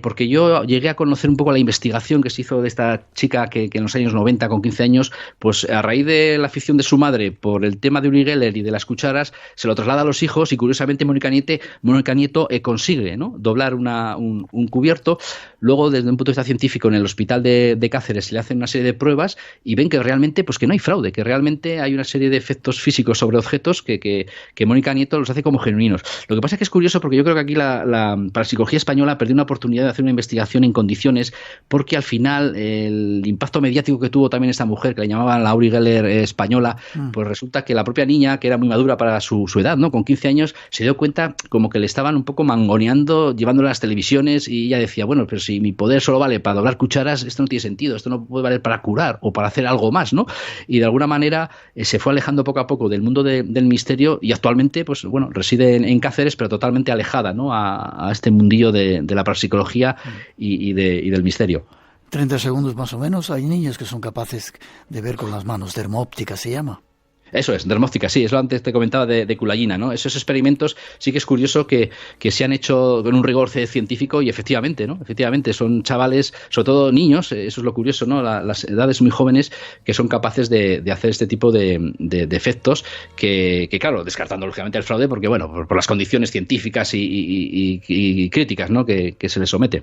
porque yo llegué a conocer un poco la investigación que se hizo de esta chica que en los años 90, con 15 años, pues a raíz de la afición de su madre por el tema de Uri Geller y de las cucharas, se lo traslada a los hijos y curiosamente Mónica Nieto consigue, ¿no? Doblar un cubierto. Luego, desde un punto de vista científico, en el hospital de Cáceres se le hacen una serie de pruebas y ven que realmente pues que no hay fraude, que realmente hay una serie de efectos físicos sobre objetos que Mónica Nieto los hace como genuinos. Lo que pasa es que es curioso porque yo creo que aquí la parapsicología española perdió una oportunidad de hacer una investigación en condiciones, porque al final el impacto mediático que tuvo también esta mujer, que la llamaban la Uri Geller española, pues resulta que la propia niña, que era muy madura para su edad, ¿no? Con 15 años, se dio cuenta como que le estaban un poco mangoneando, llevándole a las televisiones, y ella decía, bueno, pero si mi poder solo vale para doblar cucharas, esto no tiene sentido, esto no puede valer para curar o para hacer algo más, ¿no? Y de alguna manera se fue alejando poco a poco del mundo del misterio y actualmente, pues bueno, reside en Cáceres, pero totalmente alejada, ¿no? A este mundillo de la parapsicología y del misterio. 30 segundos más o menos. Hay niños que son capaces de ver con las manos, dermóptica se llama. Eso es, dermóptica, sí, es lo antes te comentaba de Kulayina, ¿no? Esos experimentos sí que es curioso que se han hecho con un rigor científico y efectivamente, ¿no? Efectivamente, son chavales, sobre todo niños, eso es lo curioso, ¿no? Las edades muy jóvenes que son capaces de hacer este tipo de efectos que, claro, descartando lógicamente el fraude porque, bueno, por las condiciones científicas y críticas, ¿no? Que se les somete.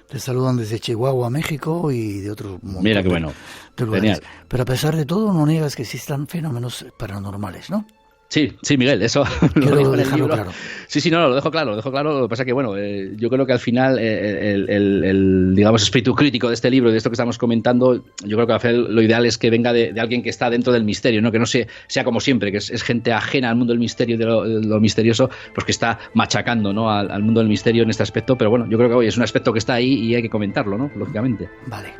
Te saludan desde Chihuahua, México y de otros momentos. Mira qué bueno. Genial. Pero a pesar de todo, no niegas que existan fenómenos paranormales, ¿no? Sí, Miguel, eso quiero dejarlo claro. Sí, no, lo dejo claro. Lo que pasa que, bueno, yo creo que al final el digamos, espíritu crítico de este libro y de esto que estamos comentando, yo creo que al final lo ideal es que venga de alguien que está dentro del misterio, ¿no? Que no sea como siempre, que es gente ajena al mundo del misterio y de lo misterioso, pues que está machacando, ¿no? al mundo del misterio en este aspecto, pero bueno, yo creo que hoy es un aspecto que está ahí y hay que comentarlo, ¿no? Lógicamente. Vale.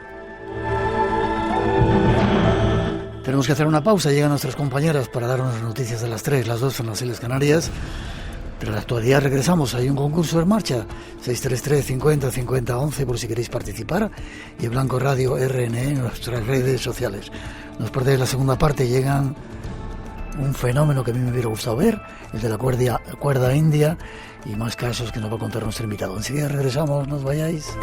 Tenemos que hacer una pausa, llegan nuestras compañeras para darnos las noticias de las 3, las 2 en las Islas Canarias. Pero en la actualidad regresamos, hay un concurso en marcha, 633-50-50-11 por si queréis participar, y Blanco Radio RNE en nuestras redes sociales. No os perdéis la segunda parte, llegan un fenómeno que a mí me hubiera gustado ver, el de la cuerda india, y más casos que nos va a contar nuestro invitado. Enseguida regresamos, no os vayáis.